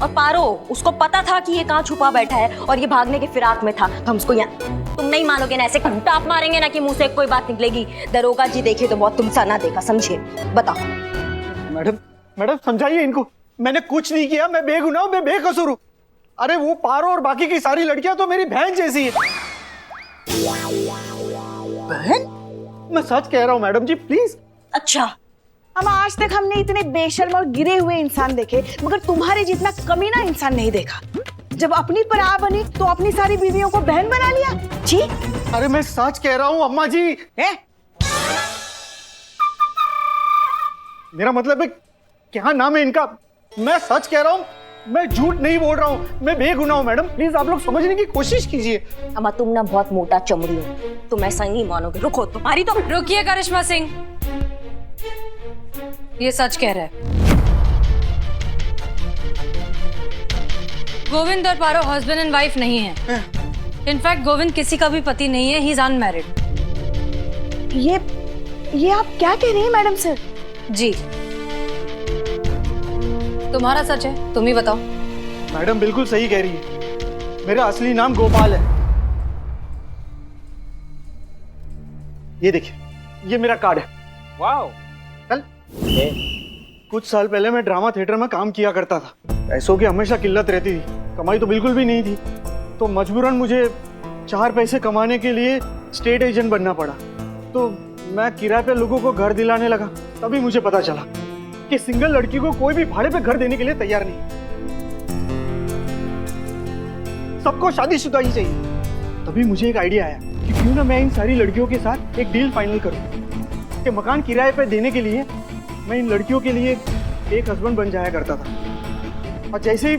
और पारो उसको पता था कि ये कहाँ छुपा बैठा है और ये भागने के फिराक में था, तो हम उसको यहाँ। तुम नहीं मानोगे ना, ऐसे टाप मारेंगे ना कि मुंह से कोई बात निकलेगी। दरोगा जी देखे तो बहुत तुमसा ना देखा, समझे? बताओ। मैडम समझाइए इनको। मैंने कुछ नहीं किया, मैं बेगुनाह हूं, मैं बेकसूर हूं। अरे वो पारो और बाकी की सारी लड़कियां तो मेरी बहन जैसी है। बहन? मैं सच कह रहा हूं मैडम जी, प्लीज। अच्छा हम आज तक हमने इतने बेशर्म और गिरे हुए इंसान देखे, मगर तुम्हारे जितना कमीना इंसान नहीं देखा। जब अपनी पर आ बनी तो अपनी सारी बीवियों को बहन बना लिया। जी अरे मैं सच कह रहा हूं अम्मा जी। मेरा मतलब है, क्या नाम है इनका? मैं सच कह रहा हूं, मैं झूठ नहीं बोल रहा हूं, मैं बेगुनाह हूं। मैडम प्लीज आप लोग समझने की कोशिश कीजिए। अम्मा तुम ना बहुत मोटा चमड़ी हो, तुम ऐसा नहीं मानोगे। रुको, तुम्हारी तो। रुकिए करिश्मा सिंह, ये सच कह रहा है। गोविंद और पारो हस्बैंड एंड वाइफ नहीं है। इनफैक्ट गोविंद किसी का भी पति नहीं है, ही इज अनमैरिड। ये आप क्या कह रही हैं मैडम सर? जी तुम्हारा सच है, तुम ही बताओ। मैडम बिल्कुल सही कह रही है, मेरा असली नाम गोपाल है। ये देखिए, ये मेरा कार्ड है। वाओ। चल। कुछ साल पहले मैं ड्रामा थिएटर में काम किया करता था। पैसों की हमेशा किल्लत रहती थी, कमाई तो बिल्कुल भी नहीं थी, तो मजबूरन मुझे 4 पैसे कमाने के लिए स्टेट एजेंट बनना पड़ा। तो मैं किराए पे लोगों को घर दिलाने लगा। तभी मुझे पता चला कि सिंगल लड़की को कोई भी भाड़े पे घर देने के लिए तैयार नहीं, सबको शादीशुदा ही चाहिए। तभी मुझे एक आइडिया आया कि क्यों ना मैं इन सारी लड़कियों के साथ एक डील फाइनल करूं कि मकान किराए पे देने के लिए मैं इन लड़कियों के लिए एक हस्बैंड बन जाया करता था, और जैसे ही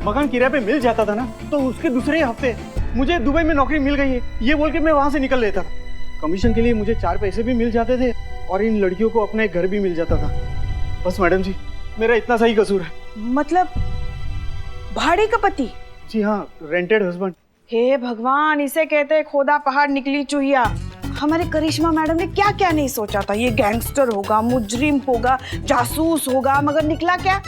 मकान किराए पे मिल जाता था ना, तो उसके दूसरे ही हफ्ते मुझे दुबई में नौकरी मिल गई है, ये बोल के मैं वहां से निकल लेता था। कमीशन के लिए मुझे 4 पैसे भी मिल जाते थे और इन लड़कियों को अपना एक घर भी मिल जाता था। बस मैडम जी, मेरा इतना सही कसूर है। मतलब भाड़े का पति? जी हाँ, रेंटेड हस्बैंड। हे भगवान, इसे कहते हैं खोदा पहाड़ निकली चूहिया। हमारे करिश्मा मैडम ने क्या क्या नहीं सोचा था। ये गैंगस्टर होगा, मुजरिम होगा, जासूस होगा, मगर निकला क्या?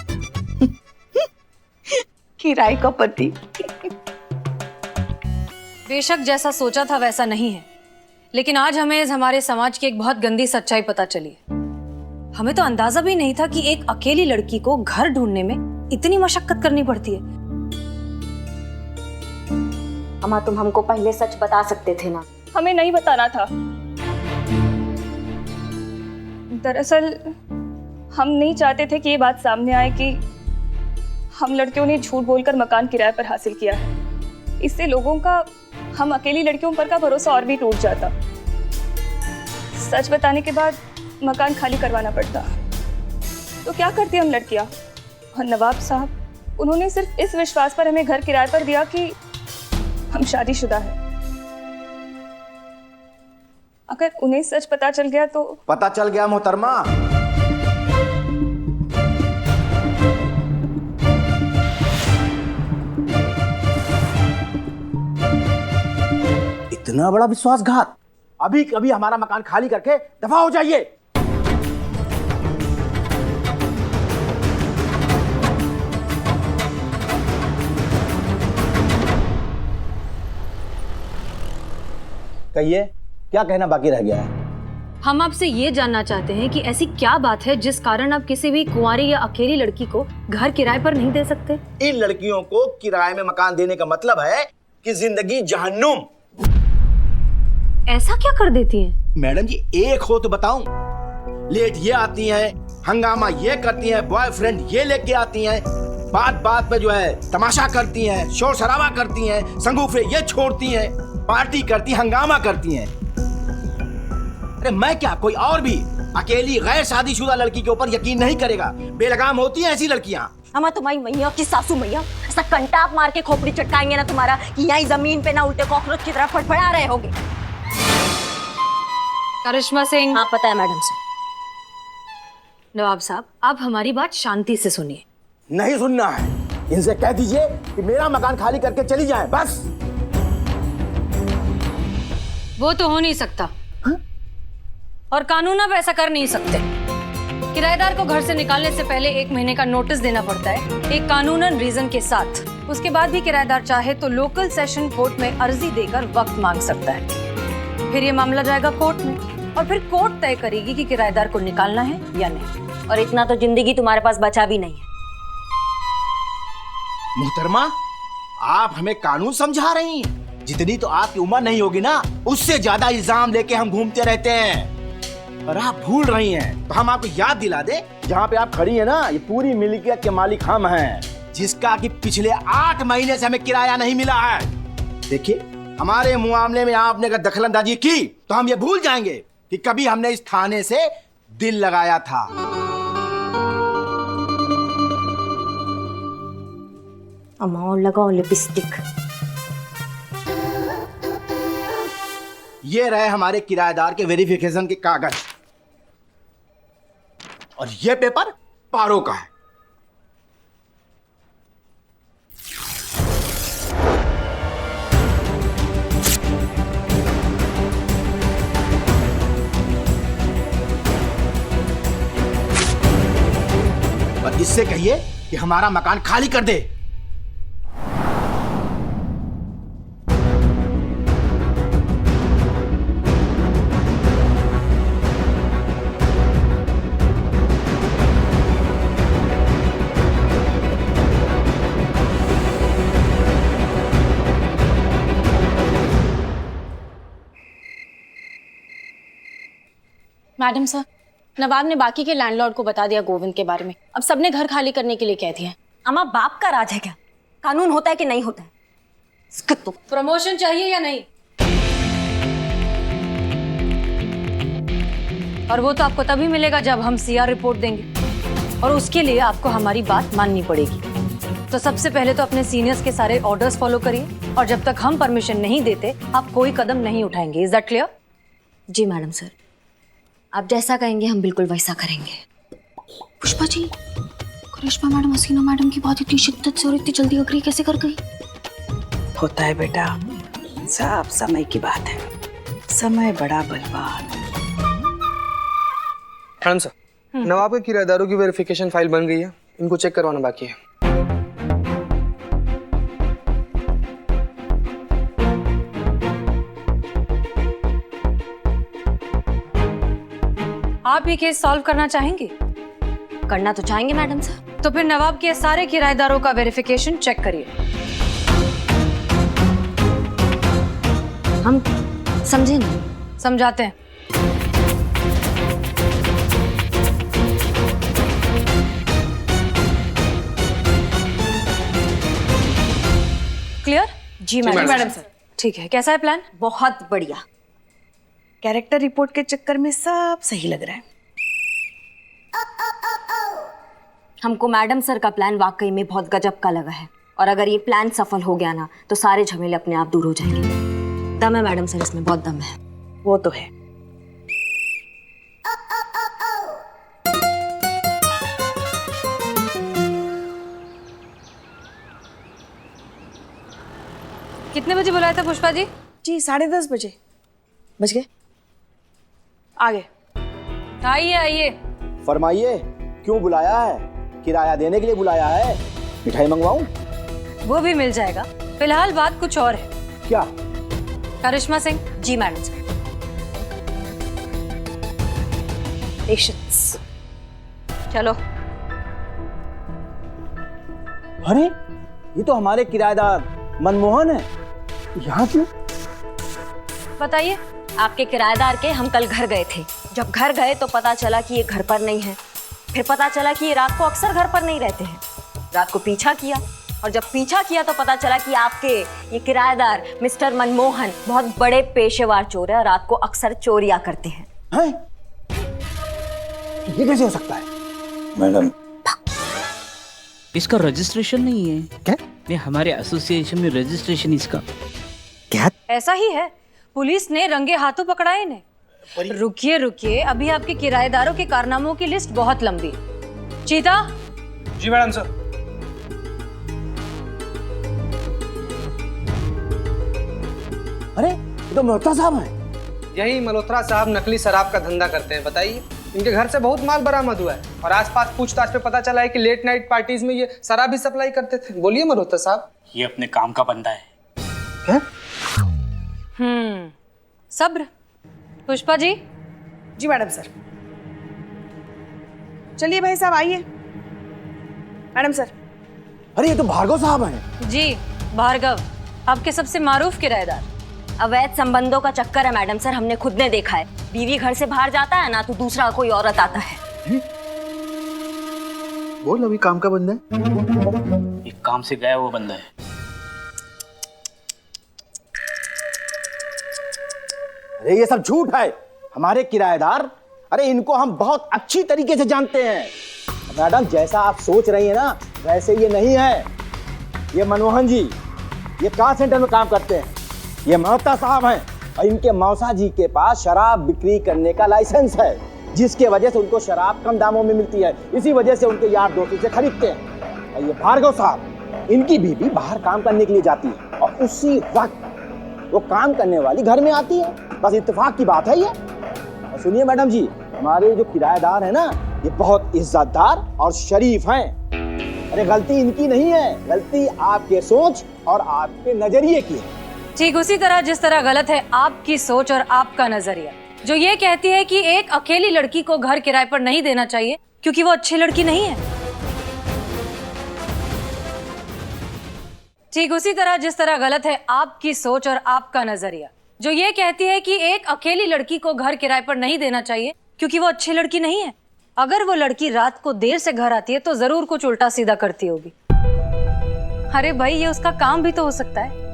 किराए का पति। बेशक जैसा सोचा था वैसा नहीं है, लेकिन आज हमें हमारे समाज की एक बहुत गंदी सच्चाई पता चली है। हमें तो अंदाजा भी नहीं था कि एक अकेली लड़की को घर ढूंढने में इतनी मशक्कत करनी पड़ती है। अम्मा, तुम हमको पहले सच बता सकते थे ना। हमें नहीं बताना था। दरअसल हम नहीं चाहते थे कि ये बात सामने आए कि हम लड़कियों ने झूठ बोलकर मकान किराए पर हासिल किया है। इससे लोगों का हम अकेली लड़कियों पर का भरोसा और भी टूट जाता। सच बताने के बाद मकान खाली करवाना पड़ता। तो क्या करती हम लड़कियां? और नवाब साहब, उन्होंने सिर्फ इस विश्वास पर हमें घर किराए पर दिया कि हम शादीशुदा हैं। अगर उन्हें सच पता चल गया तो? पता चल गया मोहतरमा। इतना बड़ा विश्वासघात। अभी कभी हमारा मकान खाली करके दफा हो जाइए। कहिए, क्या कहना बाकी रह गया है? हम आपसे ये जानना चाहते हैं कि ऐसी क्या बात है जिस कारण आप किसी भी कुंवारी या अकेली लड़की को घर किराए पर नहीं दे सकते? इन लड़कियों को किराए में मकान देने का मतलब है कि जिंदगी जहन्नुम। ऐसा क्या कर देती हैं? मैडम जी, एक हो तो बताऊं। लेट ये आती हैं, हंगामा ये करती हैं, बॉयफ्रेंड ये लेके आती हैं, बात बात पे जो है तमाशा करती हैं, शोर शराबा करती हैं, संगूफे ये छोड़ती हैं, पार्टी करती, हंगामा करती हैं। अरे मैं क्या, कोई और भी अकेली गैर शादीशुदा लड़की के ऊपर यकीन नहीं करेगा? बेलगाम होती हैं ऐसी लड़कियां। अम्मा, तुम्हारी मैया की सासू मैया ऐसा कंटाप मार के खोपड़ी चटकाएंगे ना तुम्हारा कि यहीं जमीन पे ना उल्टे कॉकरोच की तरह फड़फड़ा रहे होगे। करिश्मा सिंह। हाँ, पता है मैडम से। नवाब साहब, आप हमारी बात शांति से सुनिए। नहीं सुनना है। इनसे कह दीजिए कि मेरा मकान खाली करके चली जाए, बस। वो तो हो नहीं सकता। हा? और कानून आप ऐसा कर नहीं सकते। किराएदार को घर से निकालने से पहले 1 महीने का नोटिस देना पड़ता है, एक कानूनन रीजन के साथ। उसके बाद भी किराएदार चाहे तो लोकल सेशन कोर्ट में अर्जी देकर वक्त मांग सकता है। फिर ये मामला जाएगा कोर्ट में और फिर कोर्ट तय करेगी कि किराएदार को निकालना है या नहीं। और इतना तो जिंदगी तुम्हारे पास बचा भी नहीं है। मोहतरमा, आप हमें कानून समझा रही हैं। जितनी तो आपकी उम्र नहीं होगी ना, उससे ज्यादा इल्जाम लेके हम घूमते रहते हैं। और आप भूल रही हैं, तो हम आपको याद दिला दे, जहाँ पे आप खड़ी हैं ना, ये पूरी मिल्कियत के मालिक हम हैं, जिसका कि पिछले 8 महीने से हमें किराया नहीं मिला है। देखिए, हमारे मामले में आपने अगर दखलंदाजी की तो हम ये भूल जाएंगे कि कभी हमने इस थाने से दिल लगाया था। अम्मा, और लगाओ लिपस्टिक। ये रहे हमारे किराएदार के वेरिफिकेशन के कागज, और ये पेपर पारो का है। और इससे कहिए कि हमारा मकान खाली कर दे। मैडम सर, नवाब ने बाकी के लैंडलॉर्ड को बता दिया गोविंद के बारे में। अब सबने घर खाली करने के लिए कह दिया। अम्मा, बाप का राज है क्या? कानून होता है कि नहीं होता है? इसका तो प्रमोशन चाहिए या नहीं? और वो तो आपको तभी मिलेगा जब हम सीआर रिपोर्ट देंगे, और उसके लिए आपको हमारी बात माननी पड़ेगी। तो सबसे पहले तो अपने सीनियर्स के सारे ऑर्डर्स फॉलो करिए और जब तक हम परमिशन नहीं देते आप कोई कदम नहीं उठाएंगे। Is that clear? जी मैडम सर, आप जैसा कहेंगे हम बिल्कुल वैसा करेंगे। पुष्पा जी, करिश्मा मैडम हसीना मैडम की बात इतनी शिद्दत से और इतनी जल्दी अग्री कैसे कर गई? होता है बेटा, सब समय की बात है। समय बड़ा बलवान। मैडम सर, नवाब के किराएदारों की वेरिफिकेशन फाइल बन गई है, इनको चेक करवाना बाकी है। आप ये केस सॉल्व करना चाहेंगे? करना तो चाहेंगे मैडम सर। तो फिर नवाब के सारे किराएदारों का वेरिफिकेशन चेक करिए। हम समझे नहीं। समझाते हैं। क्लियर? जी मैडम सर। ठीक है, कैसा है प्लान? बहुत बढ़िया। कैरेक्टर रिपोर्ट के चक्कर में सब सही लग रहा है। हमको मैडम सर का प्लान वाकई में बहुत गजब का लगा है और अगर ये प्लान सफल हो गया ना तो सारे झमेले अपने आप दूर हो जाएंगे। दम है मैडम सर, इसमें बहुत दम है। वो तो है। कितने बजे बुलाया था पुष्पा जी? जी 10:30 बजे। बज गए? आ गए। आइए आइए। फरमाइए, क्यों बुलाया है? किराया देने के लिए बुलाया है? मिठाई मंगवाऊं? वो भी मिल जाएगा। फिलहाल बात कुछ और है। क्या? करिश्मा सिंह। जी मैडम सर। पेशेंस। चलो। अरे ये तो हमारे किराएदार मनमोहन है। यहाँ क्यों? बताइए। आपके किराएदार के हम कल घर गए थे। जब घर गए तो पता चला कि ये घर पर नहीं है। फिर पता चला कि ये रात को अक्सर घर पर नहीं रहते हैं। रात को पीछा किया और जब पीछा किया तो पता चला कि आपके ये किराएदार मिस्टर मनमोहन बहुत बड़े पेशेवर चोर है और रात को अक्सर चोरियां करते हैं। हैं? ये कैसे हो सकता है? मैडम, इसका रजिस्ट्रेशन नहीं है क्या? नहीं, हमारे एसोसिएशन में रजिस्ट्रेशन इसका। क्या? ऐसा ही है, पुलिस ने रंगे हाथों पकड़ा है इन्हें। रुकिए रुकिए, अभी आपके किराएदारों के कारनामों की लिस्ट बहुत लंबी है। चीता। जी मैडम सर। अरे ये तो मल्होत्रा साहब हैं। यही मल्होत्रा साहब नकली शराब का धंधा करते हैं। बताइए, इनके घर से बहुत माल बरामद हुआ है और आसपास पूछताछ पे पता चला है कि लेट नाइट पार्टीज में ये शराब भी सप्लाई करते थे। बोलिए मल्होत्रा साहब। ये अपने काम का बंदा है। क्या? सब्र। पुष्पा जी। जी मैडम सर। चलिए भाई साहब आइए। Madam sir. अरे ये तो भार्गव साहब हैं। जी भार्गव, आपके सबसे मारूफ किराएदार। अवैध संबंधों का चक्कर है मैडम सर, हमने खुद ने देखा है। बीवी घर से बाहर जाता है ना तो दूसरा कोई औरत आता है। बोल, अभी काम का बंदा है। एक काम से गया वो बंदा है। अरे ये सब झूठ है। हमारे किराएदार, अरे इनको हम बहुत अच्छी तरीके से जानते हैं। मैडम, जैसा आप सोच रही हैं ना वैसे ये नहीं है। ये मनमोहन जी ये कार सेंटर में काम करते हैं। ये मल्होत्रा साहब हैं और इनके मौसा जी के पास शराब बिक्री करने का लाइसेंस है, जिसके वजह से उनको शराब कम दामों में मिलती है। इसी वजह से उनके यार दोस्तों से खरीदते हैं। और ये भार्गव साहब, इनकी बीवी बाहर काम करने के लिए जाती है और उसी वक्त वो काम करने वाली घर में आती है। बस इत्तेफाक की बात है ये। और सुनिए मैडम जी, हमारे जो किराएदार है ना ये बहुत इज्जतदार और शरीफ हैं। अरे गलती इनकी नहीं है, गलती आपके सोच और आपके नजरिए की है। ठीक उसी तरह जिस तरह गलत है आपकी सोच और आपका नजरिया, जो ये कहती है कि एक अकेली लड़की को घर किराए पर नहीं देना चाहिए क्योंकि वो अच्छी लड़की नहीं है। ठीक उसी तरह जिस तरह गलत है आपकी सोच और आपका नजरिया, जो ये कहती है कि एक अकेली लड़की को घर किराए पर नहीं देना चाहिए क्योंकि वो अच्छी लड़की नहीं है। अगर वो लड़की रात को देर से घर आती है तो जरूर कुछ उल्टा सीधा करती होगी। अरे भाई, ये उसका काम भी तो हो सकता है।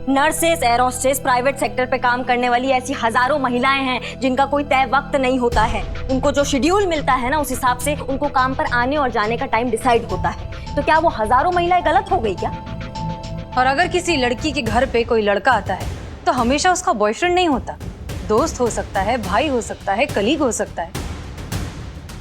Nurses, air hostess, private sector पे काम करने वाली ऐसी हजारों महिलाएं हैं जिनका कोई तय वक्त नहीं होता है। उनको जो शेड्यूल मिलता है ना, उस हिसाब से उनको काम पर आने और जाने का टाइम डिसाइड होता है। तो क्या वो हजारों महिलाएं गलत हो गई क्या? और अगर किसी लड़की के घर पे कोई लड़का आता है तो हमेशा उसका बॉयफ्रेंड नहीं होता, दोस्त हो सकता है, भाई हो सकता है, कलीग हो सकता है।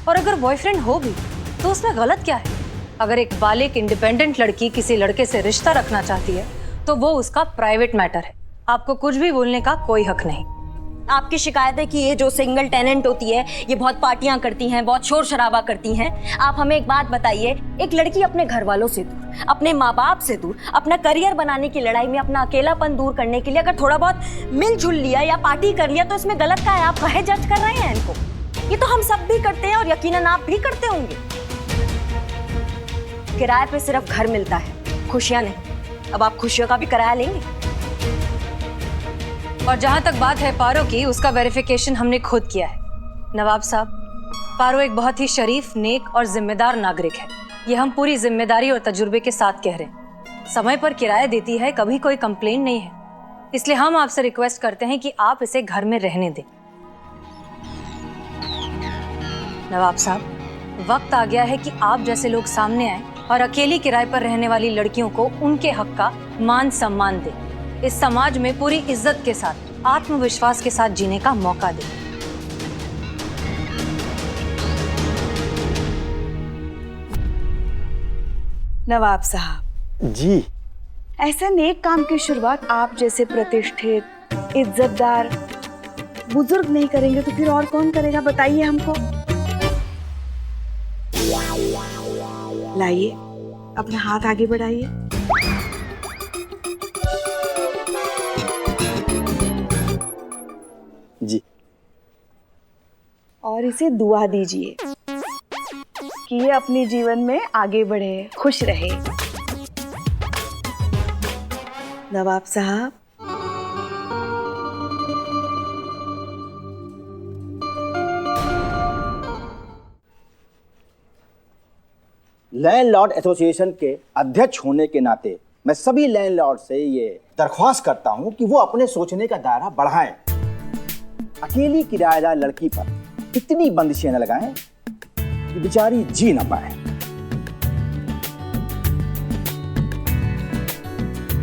और अगर बॉयफ्रेंड हो भी तो उसमें गलत क्या है? अगर एक बालिग इंडिपेंडेंट लड़की किसी लड़के से रिश्ता रखना चाहती है तो वो उसका प्राइवेट मैटर है, आपको कुछ भी बोलने का कोई हक नहीं। आपकी शिकायत है कि ये जो सिंगल टेनेंट होती है ये बहुत पार्टियां करती हैं, बहुत शोर शराबा करती हैं। आप हमें एक बात बताइए, एक लड़की अपने घर वालों से दूर, अपने माँ बाप से दूर, अपना करियर बनाने की लड़ाई में अपना अकेलापन दूर करने के लिए अगर थोड़ा बहुत मिलजुल लिया या पार्टी कर लिया तो इसमें गलत क्या है? आप काहे जज कर रहे हैं इनको? ये तो हम सब भी करते हैं और यकीनन आप भी करते होंगे। किराए पे सिर्फ घर मिलता है, खुशियां नहीं। अब आप खुशियों का भी किराया लेंगे? और जहां तक बात है पारो की, उसका वेरिफिकेशन हमने खुद किया है। नवाब साहब, पारो एक बहुत ही शरीफ, नेक और जिम्मेदार नागरिक है। ये हम पूरी जिम्मेदारी और तजुर्बे के साथ कह रहे हैं। समय पर किराया देती है, कभी कोई कंप्लेंट नहीं है। इसलिए हम आपसे रिक्वेस्ट करते हैं कि आप इसे घर में रहने दें। नवाब साहब, वक्त आ गया है कि आप जैसे लोग सामने आए और अकेली किराए पर रहने वाली लड़कियों को उनके हक का मान सम्मान दें। इस समाज में पूरी इज्जत के साथ, आत्मविश्वास के साथ जीने का मौका दें। नवाब साहब जी, ऐसा नेक काम की शुरुआत आप जैसे प्रतिष्ठित, इज्जतदार बुजुर्ग नहीं करेंगे तो फिर और कौन करेगा? बताइए हमको। लाइए, अपना हाथ आगे बढ़ाइए। जी। और इसे दुआ दीजिए कि ये अपने जीवन में आगे बढ़े, खुश रहे। नवाब साहब, लैंडलॉर्ड एसोसिएशन के अध्यक्ष होने के नाते मैं सभी लैंडलॉर्ड से ये दरख्वास्त करता हूं कि वो अपने सोचने का दायरा बढ़ाएं। अकेली किराएदार लड़की पर इतनी बंदिशें न लगाएं कि बेचारी जी ना पाए।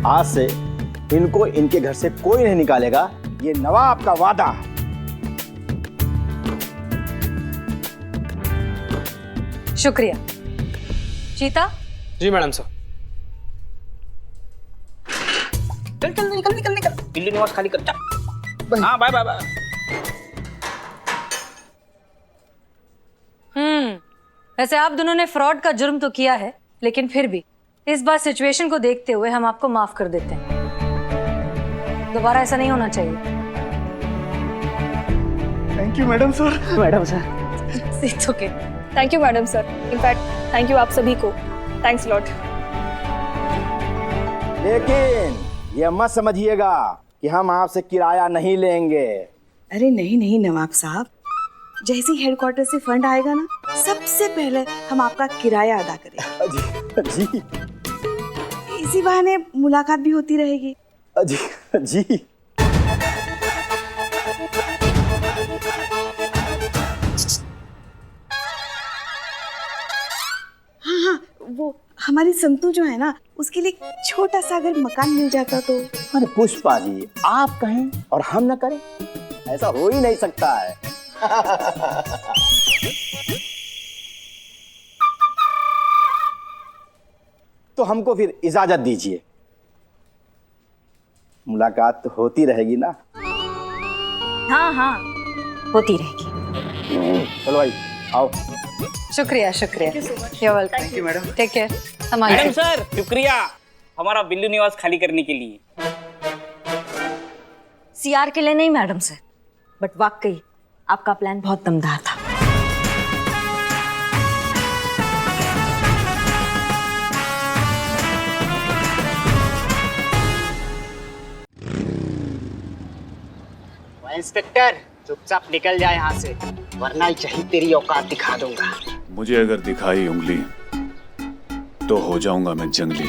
आज से इनको इनके घर से कोई नहीं निकालेगा, ये नवाब का वादा है। शुक्रिया। चीता? जी मैडम साहब। चल चल निकल निकल निकल, दिल्ली निवास खाली कर। चल। हाँ बाय बाय बाय। वैसे आप दोनों ने फ्रॉड का जुर्म तो किया है, लेकिन फिर भी इस बार सिचुएशन को देखते हुए हम आपको माफ कर देते हैं। दोबारा ऐसा नहीं होना चाहिए। Thank you madam sir. Madam sir. It's okay. Thank you madam sir. In fact thank you आप सभी को। Thanks lot. लेकिन ये मत समझिएगा कि हम आपसे किराया नहीं लेंगे। अरे नहीं नहीं नवाब साहब, जैसे हेडक्वार्टर से फंड आएगा ना, सबसे पहले हम आपका किराया अदा करेंगे। जी इसी बहाने मुलाकात भी होती रहेगी। जी जी। हाँ हाँ, वो हमारी संतू जो है ना, उसके लिए छोटा सा अगर मकान मिल जाता तो। अरे पुष्पा जी, आप कहें और हम न करें, ऐसा हो ही नहीं सकता है। तो हमको फिर इजाजत दीजिए। मुलाकात तो होती रहेगी ना? हाँ हाँ, होती रहेगी। चलो भाई आओ। शुक्रिया शुक्रिया। You're welcome. Thank you madam. Take care. Madam sir शुक्रिया हमारा बिल्लू निवास खाली करने के लिए। सीआर के लिए नहीं मैडम सर, बट वाकई आपका प्लान बहुत दमदार था। इंस्पेक्टर चुपचाप निकल जाए यहाँ से, वरना यही तेरी औकात दिखा दूंगा। मुझे अगर दिखाई उंगली तो हो जाऊंगा मैं जंगली।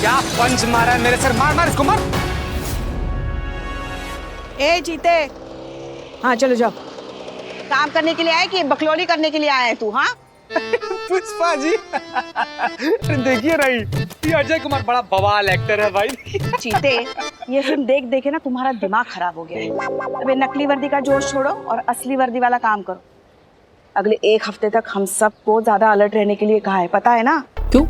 क्या पंच मारा है मेरे सर, मार मार इसको मार। ए जीते, हाँ चलो जाओ। काम करने के लिए आए कि बकलोली करने के लिए आए तू? हाँ पुष्पा जी देखिए रही, ये अजय कुमार बड़ा बवाल एक्टर है भाई। चीते, ये फिल्म देख देखे ना तुम्हारा दिमाग खराब हो गया है। अब ये नकली वर्दी का जोश छोड़ो और असली वर्दी वाला काम करो। अगले 1 हफ्ते तक हम सबको ज्यादा अलर्ट रहने के लिए कहा है, पता है ना? क्यों?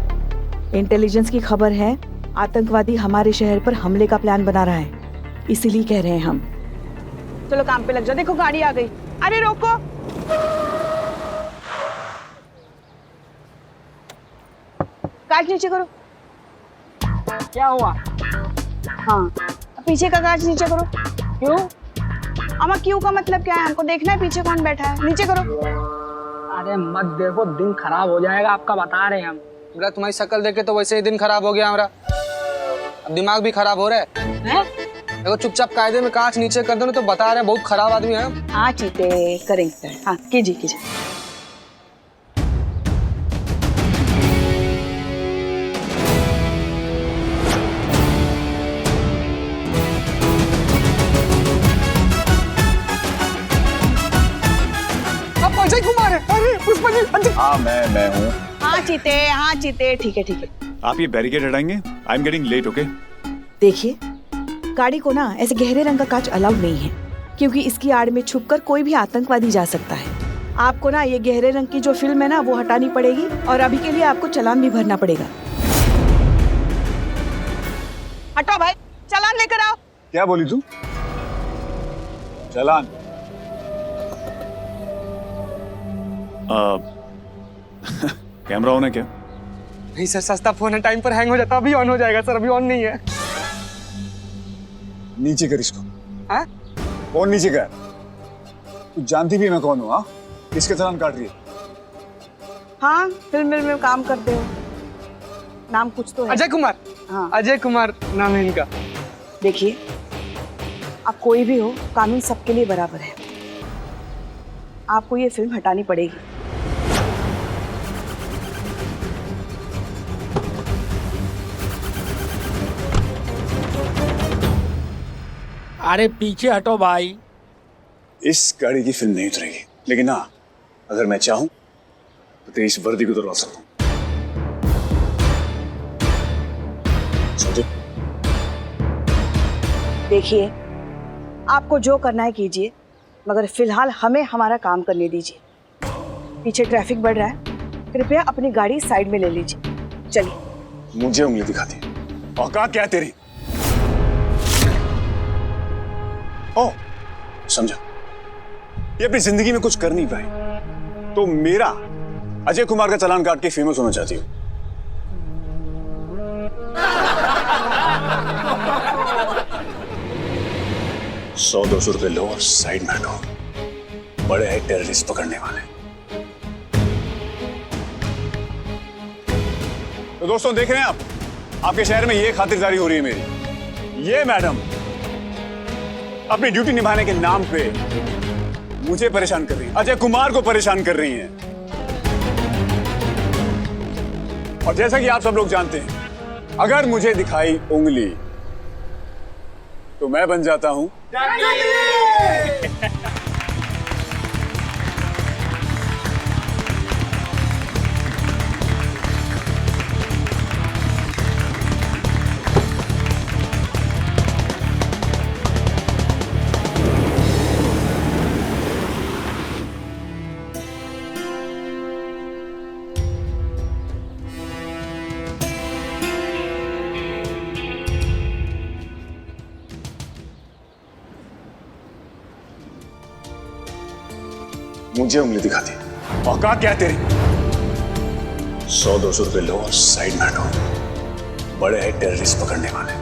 इंटेलिजेंस की खबर है आतंकवादी हमारे शहर पर हमले का प्लान बना रहा है, इसीलिए कह रहे हैं हम। चलो काम पे लग जाओ। देखो गाड़ी आ गई। अरे रोको, कांच नीचे करो। क्या हुआ? हाँ, पीछे का कांच नीचे करो। क्यों? अमा क्यों का मतलब क्या है? हमको देखना है पीछे कौन बैठा है। नीचे करो। अरे मत देखो, दिन खराब हो जाएगा आपका, बता रहे हैं हम। तुम्हारी शक्ल देखे तो वैसे ही दिन खराब हो गया हमारा, अब दिमाग भी खराब हो रहा है। देखो चुपचाप कायदे में कांच नीचे कर दो ना, तो बता रहे हैं बहुत खराब आदमी है। हाँ चीते, करेंगे। हाँ कीजिए कीजिए। अब अजय कुमार है। अरे पुष्पा जी। हाँ मैं हूँ। हाँ चीते, ठीक है। आप ये बैरिकेड हटाएंगे? I am getting late. Okay देखिए, गाड़ी को ना ऐसे गहरे रंग का कांच अलाउड नहीं है, क्योंकि इसकी आड़ में छुपकर कोई भी आतंकवादी जा सकता है। आपको ना ये गहरे रंग की जो फिल्म है ना वो हटानी पड़ेगी, और अभी के लिए आपको चालान भी भरना पड़ेगा। हटाओ भाई, चालान लेकर आओ। क्या बोली तू? चालान? कैमरा ऑन है क्या? नहीं सर, सस्ता फोन है, टाइम पर हैंग हो जाता। अभी ऑन हो जाएगा सर, अभी ऑन नहीं है। नीचे कर इसको। हाँ? फोन नीचे कर। तू जानती भी मैं कौन हूँ? हाँ, किसके चालान काट रही है? हाँ, फिल्म में काम करते हो। नाम कुछ तो है। अजय कुमार। हाँ, अजय कुमार नाम है इनका। देखिए, आप कोई भी हो, कानून सबके लिए बराबर है। आपको ये फिल्म हटानी पड़ेगी। अरे पीछे हटो भाई। इस गाड़ी की फिल्म नहीं उतरेगी, लेकिन हाँ, अगर मैं चाहूं तो तेरी इस वर्दी को उतरवा सकता हूं। समझे? देखिए, आपको जो करना है कीजिए, मगर फिलहाल हमें हमारा काम करने दीजिए। पीछे ट्रैफिक बढ़ रहा है, कृपया अपनी गाड़ी साइड में ले लीजिए। चलिए। मुझे उंगली दिखाती है। औकात क्या है तेरी? ओ, समझा। ये अपनी जिंदगी में कुछ कर नहीं पाई, तो मेरा अजय कुमार का चालान काट के फेमस होना चाहती हूँ। 100-200 रुपए लो और साइड में हटो। बड़े हैं टेररिस्ट पकड़ने वाले। तो दोस्तों देख रहे हैं आप, आपके शहर में ये खातिरदारी हो रही है मेरी। ये मैडम अपनी ड्यूटी निभाने के नाम पे मुझे परेशान कर रही है, अजय कुमार को परेशान कर रही हैं। और जैसा कि आप सब लोग जानते हैं, अगर मुझे दिखाई उंगली तो मैं बन जाता हूं मुझे उंगली दिखाती। औकात क्या है तेरी? 100-200 रुपए लो और साइड में हटो। बड़े हैं टेररिस्ट पकड़ने वाले।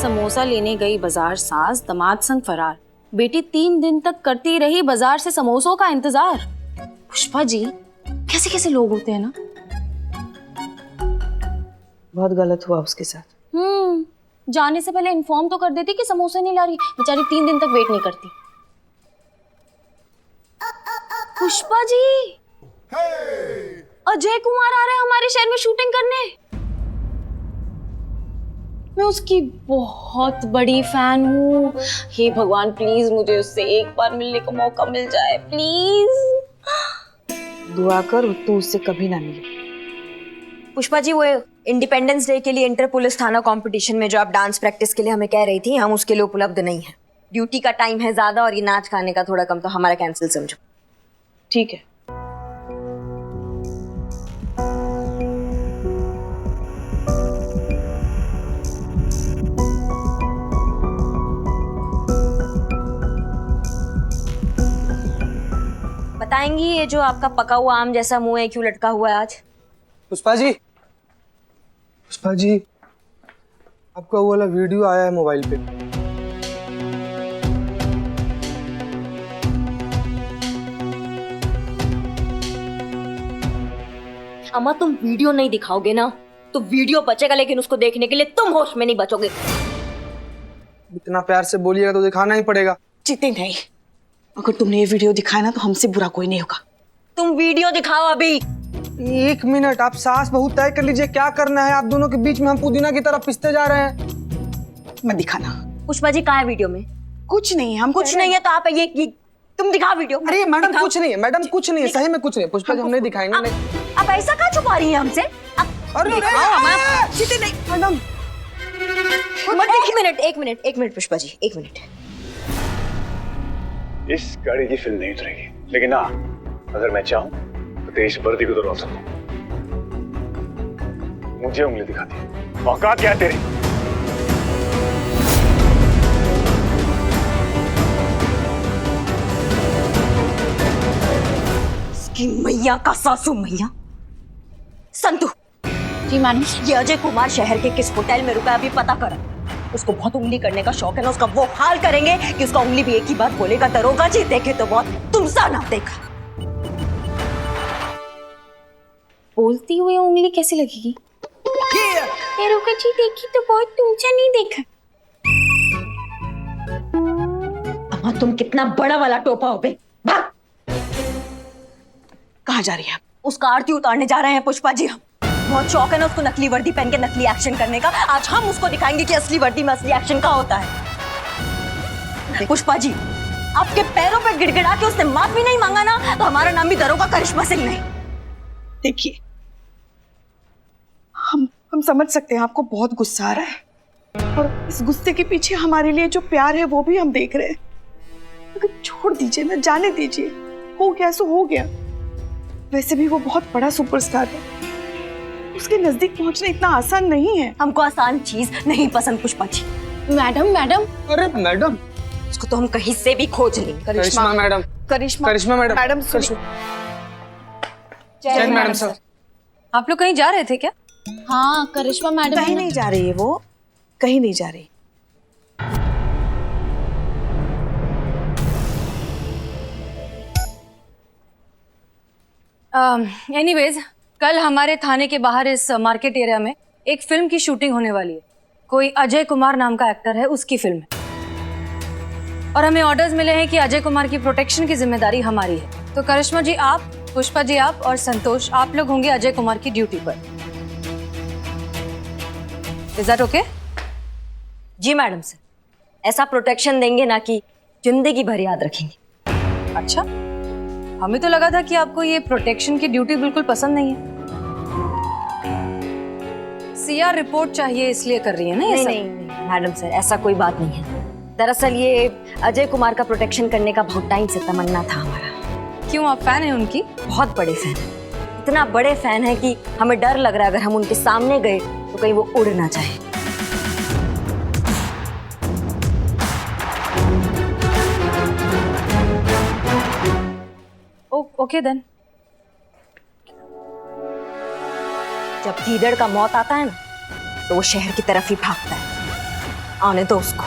समोसा लेने गई बाजार सास, दामाद संग फरार। बेटी 3 दिन तक करती रही बाजार से समोसों का इंतजार। पुष्पा जी, कैसे कैसे लोग होते हैं ना। बहुत गलत हुआ उसके साथ। जाने से पहले इन्फॉर्म तो कर देती कि समोसे नहीं ला रही। बेचारी 3 दिन तक वेट नहीं करती। पुष्पा जी, अजय कुमार आ रहे हैं हमारे शहर में शूटिंग करने। मैं उसकी बहुत बड़ी फैन हूँ। हे भगवान, प्लीज मुझे उससे एक बार मिलने का मौका मिल जाए, प्लीज। दुआ कर तू उससे कभी ना मिले। पुष्पा जी, वो इंडिपेंडेंस डे के लिए इंटर पुलिस थाना कंपटीशन में जो आप डांस प्रैक्टिस के लिए हमें कह रही थी, हम उसके लिए उपलब्ध नहीं है। ड्यूटी का टाइम है ज्यादा और ये नाच गाने का थोड़ा कम, तो हमारा कैंसिल समझो। ठीक है। बताएंगी ये जो आपका पका हुआ आम जैसा मुंह है क्यों लटका हुआ है आज? पुष्पा जी, पुष्पा जी, आपका वो वाला वीडियो आया है मोबाइल पे। अम्मा, तुम वीडियो नहीं दिखाओगे ना तो वीडियो बचेगा, लेकिन उसको देखने के लिए तुम होश में नहीं बचोगे। इतना प्यार से बोलिएगा तो दिखाना ही पड़ेगा। जीते नहीं, अगर तुमने ये वीडियो दिखाया ना तो हमसे बुरा कोई नहीं होगा। तुम वीडियो दिखाओ अभी। 1 मिनट, आप सास बहू तय कर लीजिए क्या करना है। आप दोनों के बीच में हम पुदीना की तरफ पिसते जा रहे हैं। मैं दिखाना। पुष्पा जी, कहाँ है वीडियो में? कुछ नहीं, हम कुछ नहीं है तो आप ये तुम दिखाओ वीडियो। अरे मैडम कुछ नहीं है, मैडम कुछ नहीं है, सही में कुछ नहीं है। पुष्पा जी, हम नहीं दिखाएंगे। आप ऐसा कहाँ छुपा रही हैं हमसे? अरे जीते नहीं मैडम। एक मिनट पुष्पा जी, 1 मिनट। इस गाड़ी की फिल्म नहीं उतरेगी, लेकिन हाँ, अगर मैं चाहूं तो तेज वर्दी को तो रोक सकूं। मुझे उंगली दिखाती है, औकात क्या है तेरी? इसकी मैया का सासू मैया। संतू जी मैडम। ये अजय कुमार शहर के किस होटल में रुका अभी पता करा। उसको बहुत उंगली करने का शौक है ना, उसका वो हाल करेंगे कि उसका उंगली भी एक ही बात बोलेगा, दरोगा जी देखे तो बहुत तुमसा ना देखा। बोलती हुई उंगली कैसी लगेगी? दरोगा जी देखी तो बहुत तुमसा नहीं देखा। अम्मा, तुम कितना बड़ा वाला टोपा हो बे। भाग। कहाँ जा रही है? उसका आरती उतारने जा रहे हैं पुष्पा जी। हम बहुत शौक है ना उसको नकली वर्दी पहन के नकली एक्शन करने का। आज हम उसको दिखाएंगे कि असली वर्दी में असली एक्शन का होता है। पुष्पा जी, आपके पैरों पे गिड़गिड़ा के उसने माफी नहीं मांगा ना तो हमारा नाम भी दरोगा करिश्मा सिंह नहीं। देखिए, हम समझ सकते हैं आपको बहुत गुस्सा आ रहा है, और इस गुस्से के पीछे हमारे लिए जो प्यार है वो भी हम देख रहे हैं। अगर छोड़ दीजिए ना, जाने दीजिए, हो गया सो हो गया। वैसे भी वो बहुत बड़ा सुपरस्टार है, उसके नजदीक पहुंचना इतना आसान नहीं है। हमको आसान चीज नहीं पसंद पुष्पा जी। मैडम। अरे मैडम, उसको तो हम कहीं से भी खोज लें। करिश्मा मैडम, करिश्मा मैडम, मैडम सुनिए। जय मैडम सर। आप लोग कहीं जा रहे थे क्या? हाँ, करिश्मा मैडम कहीं नहीं जा रही है, वो कहीं नहीं जा रही। एनीवेज, कल हमारे थाने के बाहर इस मार्केट एरिया में एक फिल्म की शूटिंग होने वाली है। कोई अजय कुमार नाम का एक्टर है, उसकी फिल्म है, और हमें ऑर्डर्स मिले हैं कि अजय कुमार की प्रोटेक्शन की जिम्मेदारी हमारी है। तो करिश्मा जी आप, पुष्पा जी आप, और संतोष आप लोग होंगे अजय कुमार की ड्यूटी पर। Is that okay? जी मैडम सर, ऐसा प्रोटेक्शन देंगे ना कि जिंदगी भर याद रखेंगे। अच्छा, हमें तो लगा था कि आपको ये प्रोटेक्शन की ड्यूटी बिल्कुल पसंद नहीं है। सीआर रिपोर्ट चाहिए इसलिए कर रही है ना ये सब? नहीं मैडम सर, ऐसा कोई बात नहीं है। दरअसल ये अजय कुमार का प्रोटेक्शन करने का बहुत टाइम से तमन्ना था हमारा। क्यों, आप फैन हैं उनकी? बहुत बड़े फैन, इतना बड़े फैन है कि हमें डर लग रहा है अगर हम उनके सामने गए तो कहीं वो उड़ ना जाए। Okay then. जब गीदड़ का मौत आता है ना तो वो शहर की तरफ ही भागता है। आने दो उसको।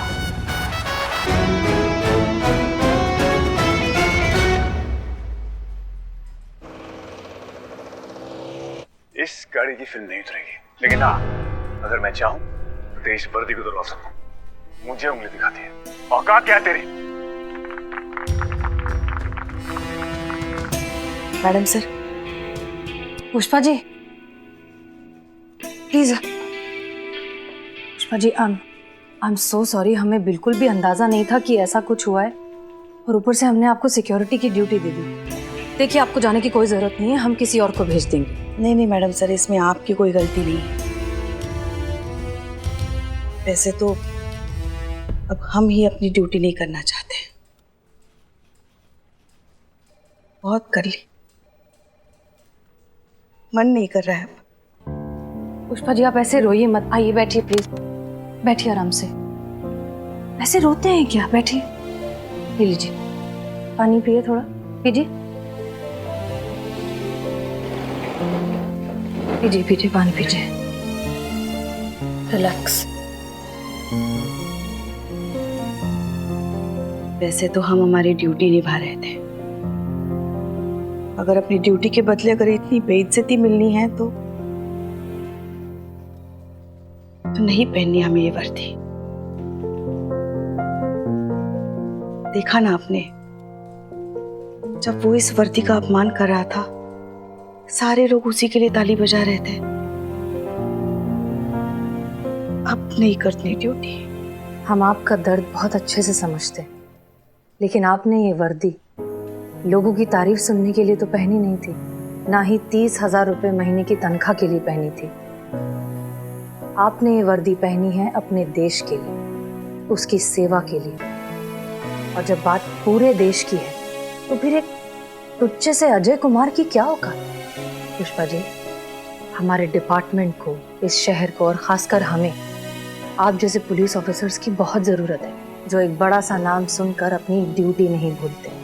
इस गाड़ी की फिल्म नहीं उतरेगी, लेकिन हाँ, अगर मैं चाहूं तो तेज वर्दी को तो रोक सकूं। मुझे उंगली दिखाती है, औकात क्या है तेरी? Madam sir. Pushpa ji please. Pushpa ji, I am so sorry, हमें बिल्कुल भी अंदाजा नहीं था कि ऐसा कुछ हुआ है, और ऊपर से हमने आपको सिक्योरिटी की ड्यूटी दे दी। देखिए, आपको जाने की कोई जरूरत नहीं है, हम किसी और को भेज देंगे। नहीं नहीं मैडम सर, इसमें आपकी कोई गलती नहीं है। वैसे तो अब हम ही अपनी ड्यूटी नहीं करना चाहते, बहुत कर ली, मन नहीं कर रहा है अब। पुष्पा जी, आप ऐसे रोइए मत, आइए बैठिए प्लीज, बैठिए आराम से। ऐसे रोते हैं क्या? बैठिए, पी लीजिए, पानी पिए, थोड़ा पीजिए, पीजिए पीजिए, पानी पीजिए, रिलैक्स। वैसे तो हम हमारी ड्यूटी निभा रहे थे, अगर अपनी ड्यूटी के बदले अगर इतनी बेइज्जती मिलनी है तो नहीं पहननी हमें ये वर्दी। देखा ना आपने, जब वो इस वर्दी का अपमान कर रहा था, सारे लोग उसी के लिए ताली बजा रहे थे। अब नहीं करनी ड्यूटी। हम आपका दर्द बहुत अच्छे से समझते, लेकिन आपने ये वर्दी लोगों की तारीफ सुनने के लिए तो पहनी नहीं थी, ना ही 30,000 रुपए महीने की तनख्वाह के लिए पहनी थी। आपने ये वर्दी पहनी है अपने देश के लिए, उसकी सेवा के लिए। और जब बात पूरे देश की है तो फिर एक तुच्छ से अजय कुमार की क्या औकात? पुष्पा जी, हमारे डिपार्टमेंट को, इस शहर को और खासकर हमें आप जैसे पुलिस ऑफिसर्स की बहुत जरूरत है, जो एक बड़ा सा नाम सुनकर अपनी ड्यूटी नहीं भूलते।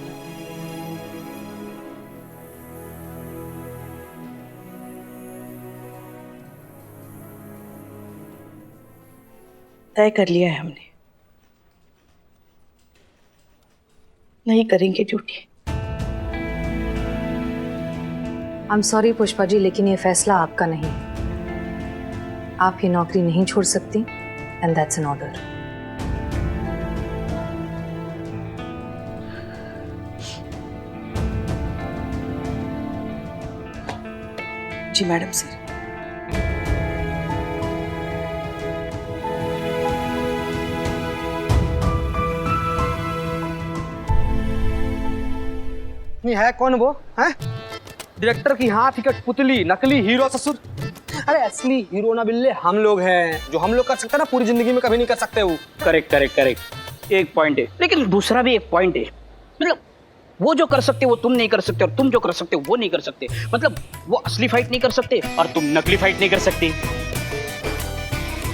तय कर लिया है हमने, नहीं करेंगे duty. I am sorry Pushpa ji, लेकिन ये फैसला आपका नहीं है। आप ये नौकरी नहीं छोड़ सकती, एंड दैट्स एन ऑर्डर। जी मैडम सर। है कौन वो? है डायरेक्टर की हाथ की कठपुतली, नकली हीरो ससुर। अरे असली हीरो ना बिल्ले हम लोग हैं, जो हम लोग कर सकते हैं ना पूरी जिंदगी में कभी नहीं कर सकते वो। करेक्ट करेक्ट करेक्ट, एक पॉइंट है, लेकिन दूसरा भी एक पॉइंट है। मतलब वो जो कर सकते वो तुम नहीं कर सकते, और तुम जो कर सकते वो नहीं कर सकते। मतलब वो असली फाइट नहीं कर सकते और तुम नकली फाइट नहीं कर सकते।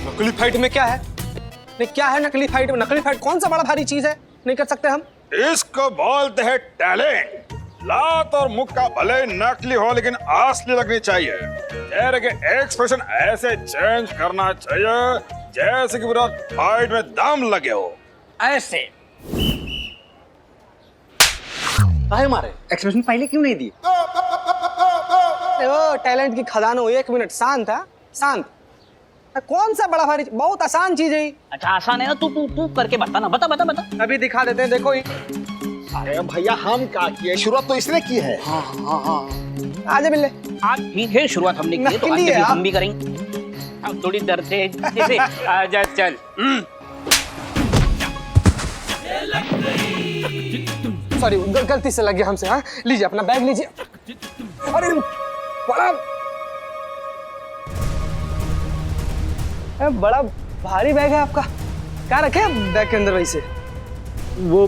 नकली फाइट में क्या है? नहीं क्या है नकली फाइट में? नकली फाइट कौन सा बड़ा भारी चीज है, नहीं कर सकते हम? इसको बोलते हैं टैलेंट। लात और मुक्का भले नकली हो लेकिन असली लगनी चाहिए। चेहरे के एक्सप्रेशन ऐसे चेंज करना चाहिए जैसे कि पूरा फाइट में दम लगे हो। ऐसे काहे मारे? एक्सप्रेशन पहले क्यों नहीं दिए? ओ टैलेंट की खदान हो, 1 मिनट शांत है, शांत। कौन सा बड़ा भारी, बहुत आसान चीज है। अच्छा आसान है ना, तू करके बता ना, बता बता बता। अभी दिखा देते हैं, देखो ही। अरे भैया हम क्या किए, शुरुआत तो इसने की है। आजा बिल्ले। आज ठीक है, शुरुआत हमने की है तो आज भी हम भी करेंगे। अब थोड़ी दर्द है जैसे आजा चल। सॉरी, गलती से लग गया हमसे। हाँ लीजिए अपना बैग लीजिए। अरे बड़ा भारी बैग है आपका, क्या रखे बैग के अंदर? वैसे वो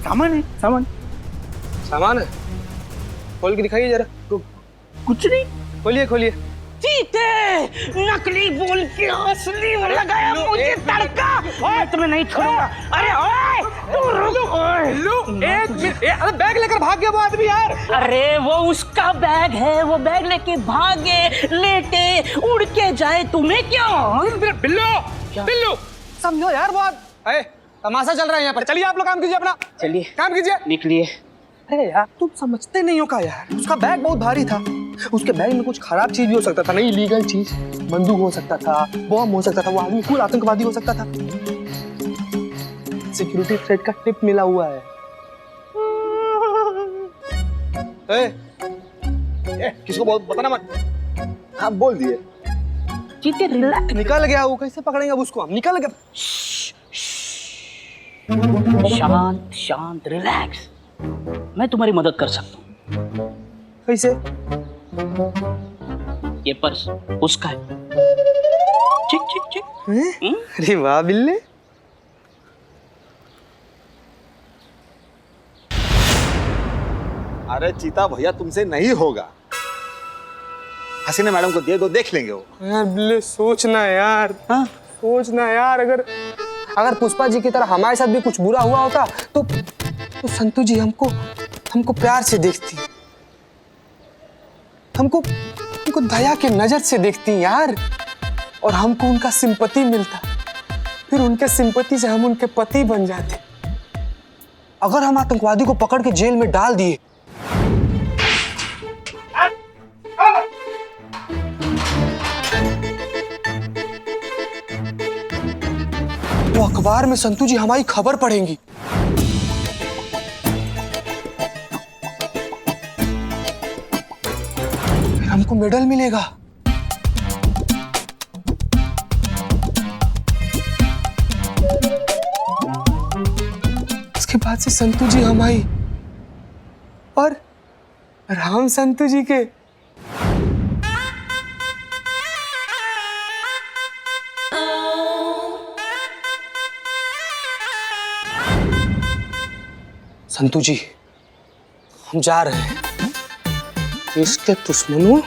सामान है, सामान सामान है, खोल के दिखाइए जरा। कुछ नहीं, खोलिए खोलिए। चीते नकली बोल के असली लगाया मुझे तड़का। ओए तुम्हें नहीं छोड़ूंगा। अरे ओए तू रुक। ओए लो एक मिनट, अरे बैग लेकर भाग गया वो आदमी यार। अरे वो उसका बैग है, वो बैग लेके भागे, लेटे उड़ के जाए, तुम्हें क्यों? बिल्लो बिल्लो समझो यार, बहुत तमाशा चल रहा है यहाँ पर। चलिए आप लोग काम कीजिए अपना, चलिए काम कीजिए। निकलिए। अरे यार तुम समझते नहीं हो का यार, उसका बैग बहुत भारी था, उसके बैग में कुछ खराब चीज भी हो सकता था, नहीं लीगल चीज, बंदूक हो सकता था, बॉम्ब हो सकता था, वो आदमी कोई आतंकवादी हो सकता था। सिक्योरिटी थ्रेट का टिप मिला हुआ है। किसको बोल, बताना मत। हाँ बोल दिए। चीते रिलैक्स। निकल गया वो, कैसे पकड़ेंगे अब उसको हम? निकल गया। शांत शांत रिलैक्स। मैं तुम्हारी मदद कर सकता हूँ। कैसे? ये पर्स उसका है। चिक चिक चिक। अरे वाह बिल्ले। अरे चीता भैया तुमसे नहीं होगा। हसीना मैडम को दे दो, देख लेंगे वो। यार बिल्ले सोचना यार। हाँ सोचना यार, अगर पुष्पा जी की तरह हमारे साथ भी कुछ बुरा हुआ होता तो संतू जी हमको प्यार से देखती, हमको दया के नजर से देखती यार, और हमको उनका सिंपैथी मिलता, फिर उनके सिंपैथी से हम उनके पति बन जाते। अगर हम आतंकवादी को पकड़ के जेल में डाल दिए तो अखबार में संतू जी हमारी खबर पढ़ेंगी। हमको मेडल मिलेगा। इसके बाद से संतू जी हमारी और राम संतू जी के। संतू जी हम जा रहे हैं, इसके दुश्मनों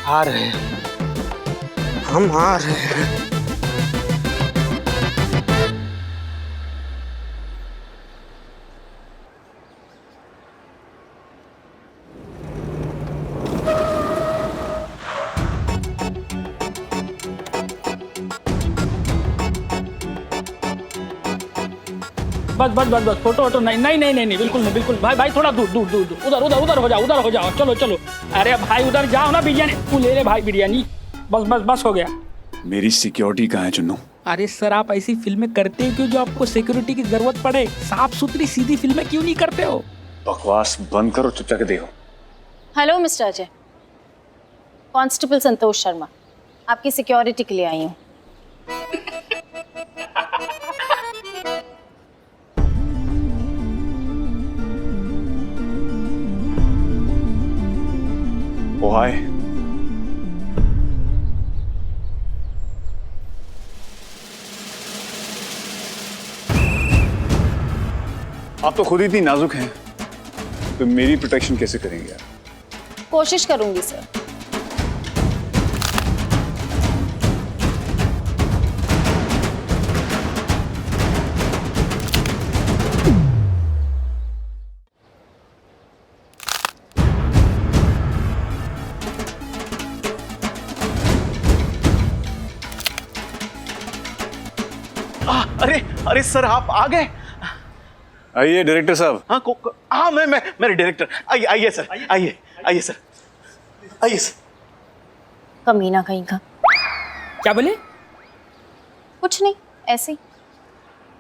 आ रहे हैं, हम आ रहे हैं। बस बस बस बस फोटो वोटो नहीं नहीं नहीं नहीं बिल्कुल नहीं बिल्कुल। भाई भाई थोड़ा दूर दूर दूर दूर, उधर हो जाओ चलो चलो। अरे भाई उधर जाओ ना, बिरयानी तू ले ले भाई बिरयानी। बस बस बस हो गया। मेरी सिक्योरिटी कहाँ है चुन्नू? अरे सर आप ऐसी फिल्में करते क्यों जो आपको सिक्योरिटी की जरूरत पड़े? साफ सुथरी सीधी फिल्में क्यों नहीं करते हो? बकवास बंद करो, चुपचाप के देखो। Hello mister Ajay, constable Santosh Sharma, आपकी सिक्योरिटी के लिए आई हूँ। ओ हाय। आप तो खुद ही इतनी नाजुक हैं, तो मेरी प्रोटेक्शन कैसे करेंगे यार? कोशिश करूंगी सर। अरे सर आप आ गए। आइए डायरेक्टर साहब। हाँ मैं मेरे डायरेक्टर। आइए सर, आइए सर, आइए सर। कमीना कहीं का। क्या बोले? कुछ नहीं, ऐसे ही।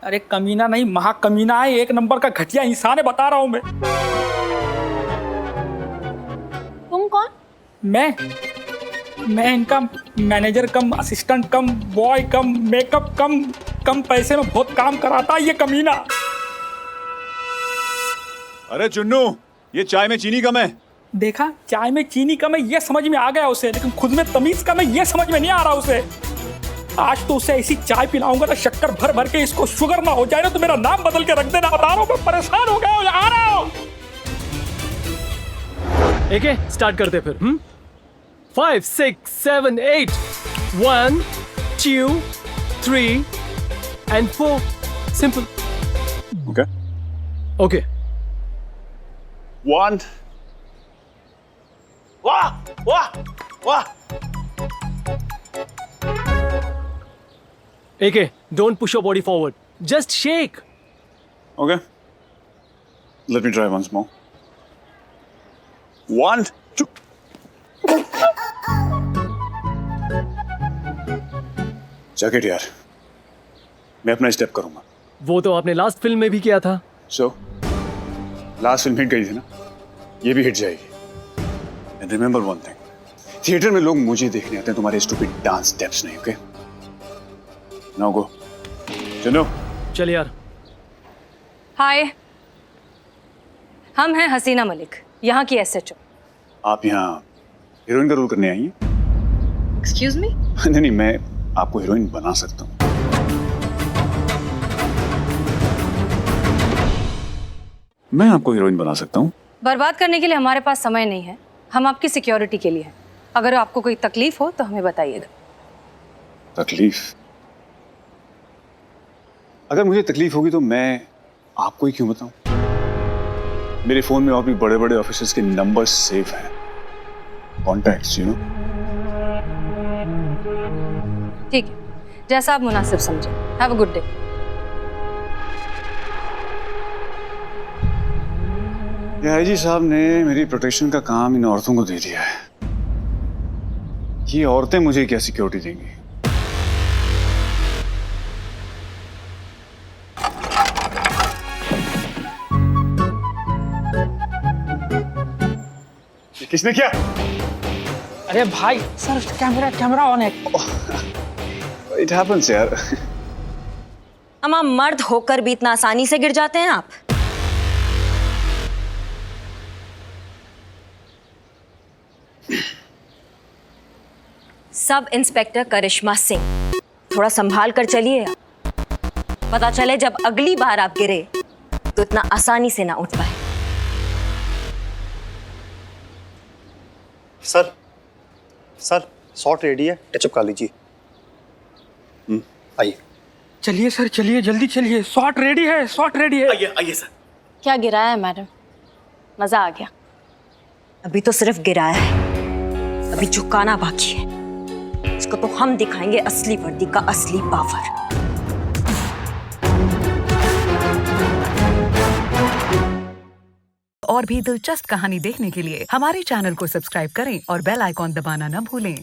अरे कमीना नहीं, महाकमीना है, एक नंबर का घटिया इंसान है, बता रहा हूं मैं। तुम कौन? मैं इनका manager cum assistant cum boy cum makeup कम पैसे में बहुत काम कराता है ये कमीना। अरे चुन्नू, ये चाय में चीनी कम है। देखा, चाय में चीनी कम है ये समझ में आ गया उसे, लेकिन खुद में तमीज कम है ये समझ में नहीं आ रहा उसे। आज तो उसे ऐसी चाय पिलाऊंगा ना, शक्कर भर भर के इसको शुगर ना हो जाए ना, तो मेरा नाम बदल के रख देना, बता रहा हूं मैं परेशान हो गया हूं, आ रहा हूं। ओके स्टार्ट करते फिर। 5 6 7 8 1 2 3 and 4 simple. Okay 1 वाह AK, don't push your body forward, just shake. Okay, let me try once more. 1 2 jacket यार, मैं अपना स्टेप करूंगा। वो तो आपने लास्ट फिल्म में भी किया था। लास्ट फिल्म हिट गई थी ना, ये भी हिट जाएगी। And remember one thing, theatre में लोग मुझे देखने आते हैं, तुम्हारे स्टूपिड डांस स्टेप्स नहीं। Okay now go. चलो चल यार। हाय, हम हैं हसीना मलिक, यहाँ की SHO। आप यहाँ हीरोइन का रोल करने आई हैं? Excuse me? नहीं नहीं, मैं आपको हीरोइन बना सकता हूँ। मैं आपको हीरोइन बना सकता हूँ। बर्बाद करने के लिए हमारे पास समय नहीं है, हम आपकी सिक्योरिटी के लिए हैं। अगर आपको कोई तकलीफ हो तो हमें बताइएगा। तकलीफ? अगर मुझे तकलीफ होगी तो मैं आपको ही क्यों बताऊं? मेरे फोन में और भी बड़े बड़े ऑफिसर्स के नंबर सेव हैं, कॉन्टैक्ट्स, यू नो। ठीक है, जैसा आप मुनासिब समझे। Have a good day. IG साहब ने मेरी प्रोटेक्शन का काम इन औरतों को दे दिया है। ये औरतें मुझे क्या सिक्योरिटी देंगी? किसने किया? अरे भाई सर, कैमरा ऑन है। इट हैपेंस यार। अम्मा, मर्द होकर भी इतना आसानी से गिर जाते हैं आप? सब इंस्पेक्टर करिश्मा सिंह, थोड़ा संभाल कर चलिए। पता चले जब अगली बार आप गिरे तो इतना आसानी से ना उठ पाए। सर शॉट रेडी है, टचअप कर लीजिए। आइए। चलिए सर, चलिए जल्दी चलिए। शॉट रेडी है, शॉट रेडी है। आइए सर। क्या गिराया है मैडम? मजा आ गया। अभी तो सिर्फ गिराया है, अभी झुकाना बाकी है। इसको तो हम दिखाएंगे असली वर्दी का असली पावर। और भी दिलचस्प कहानी देखने के लिए हमारे चैनल को सब्सक्राइब करें और बेल आइकॉन दबाना न भूलें।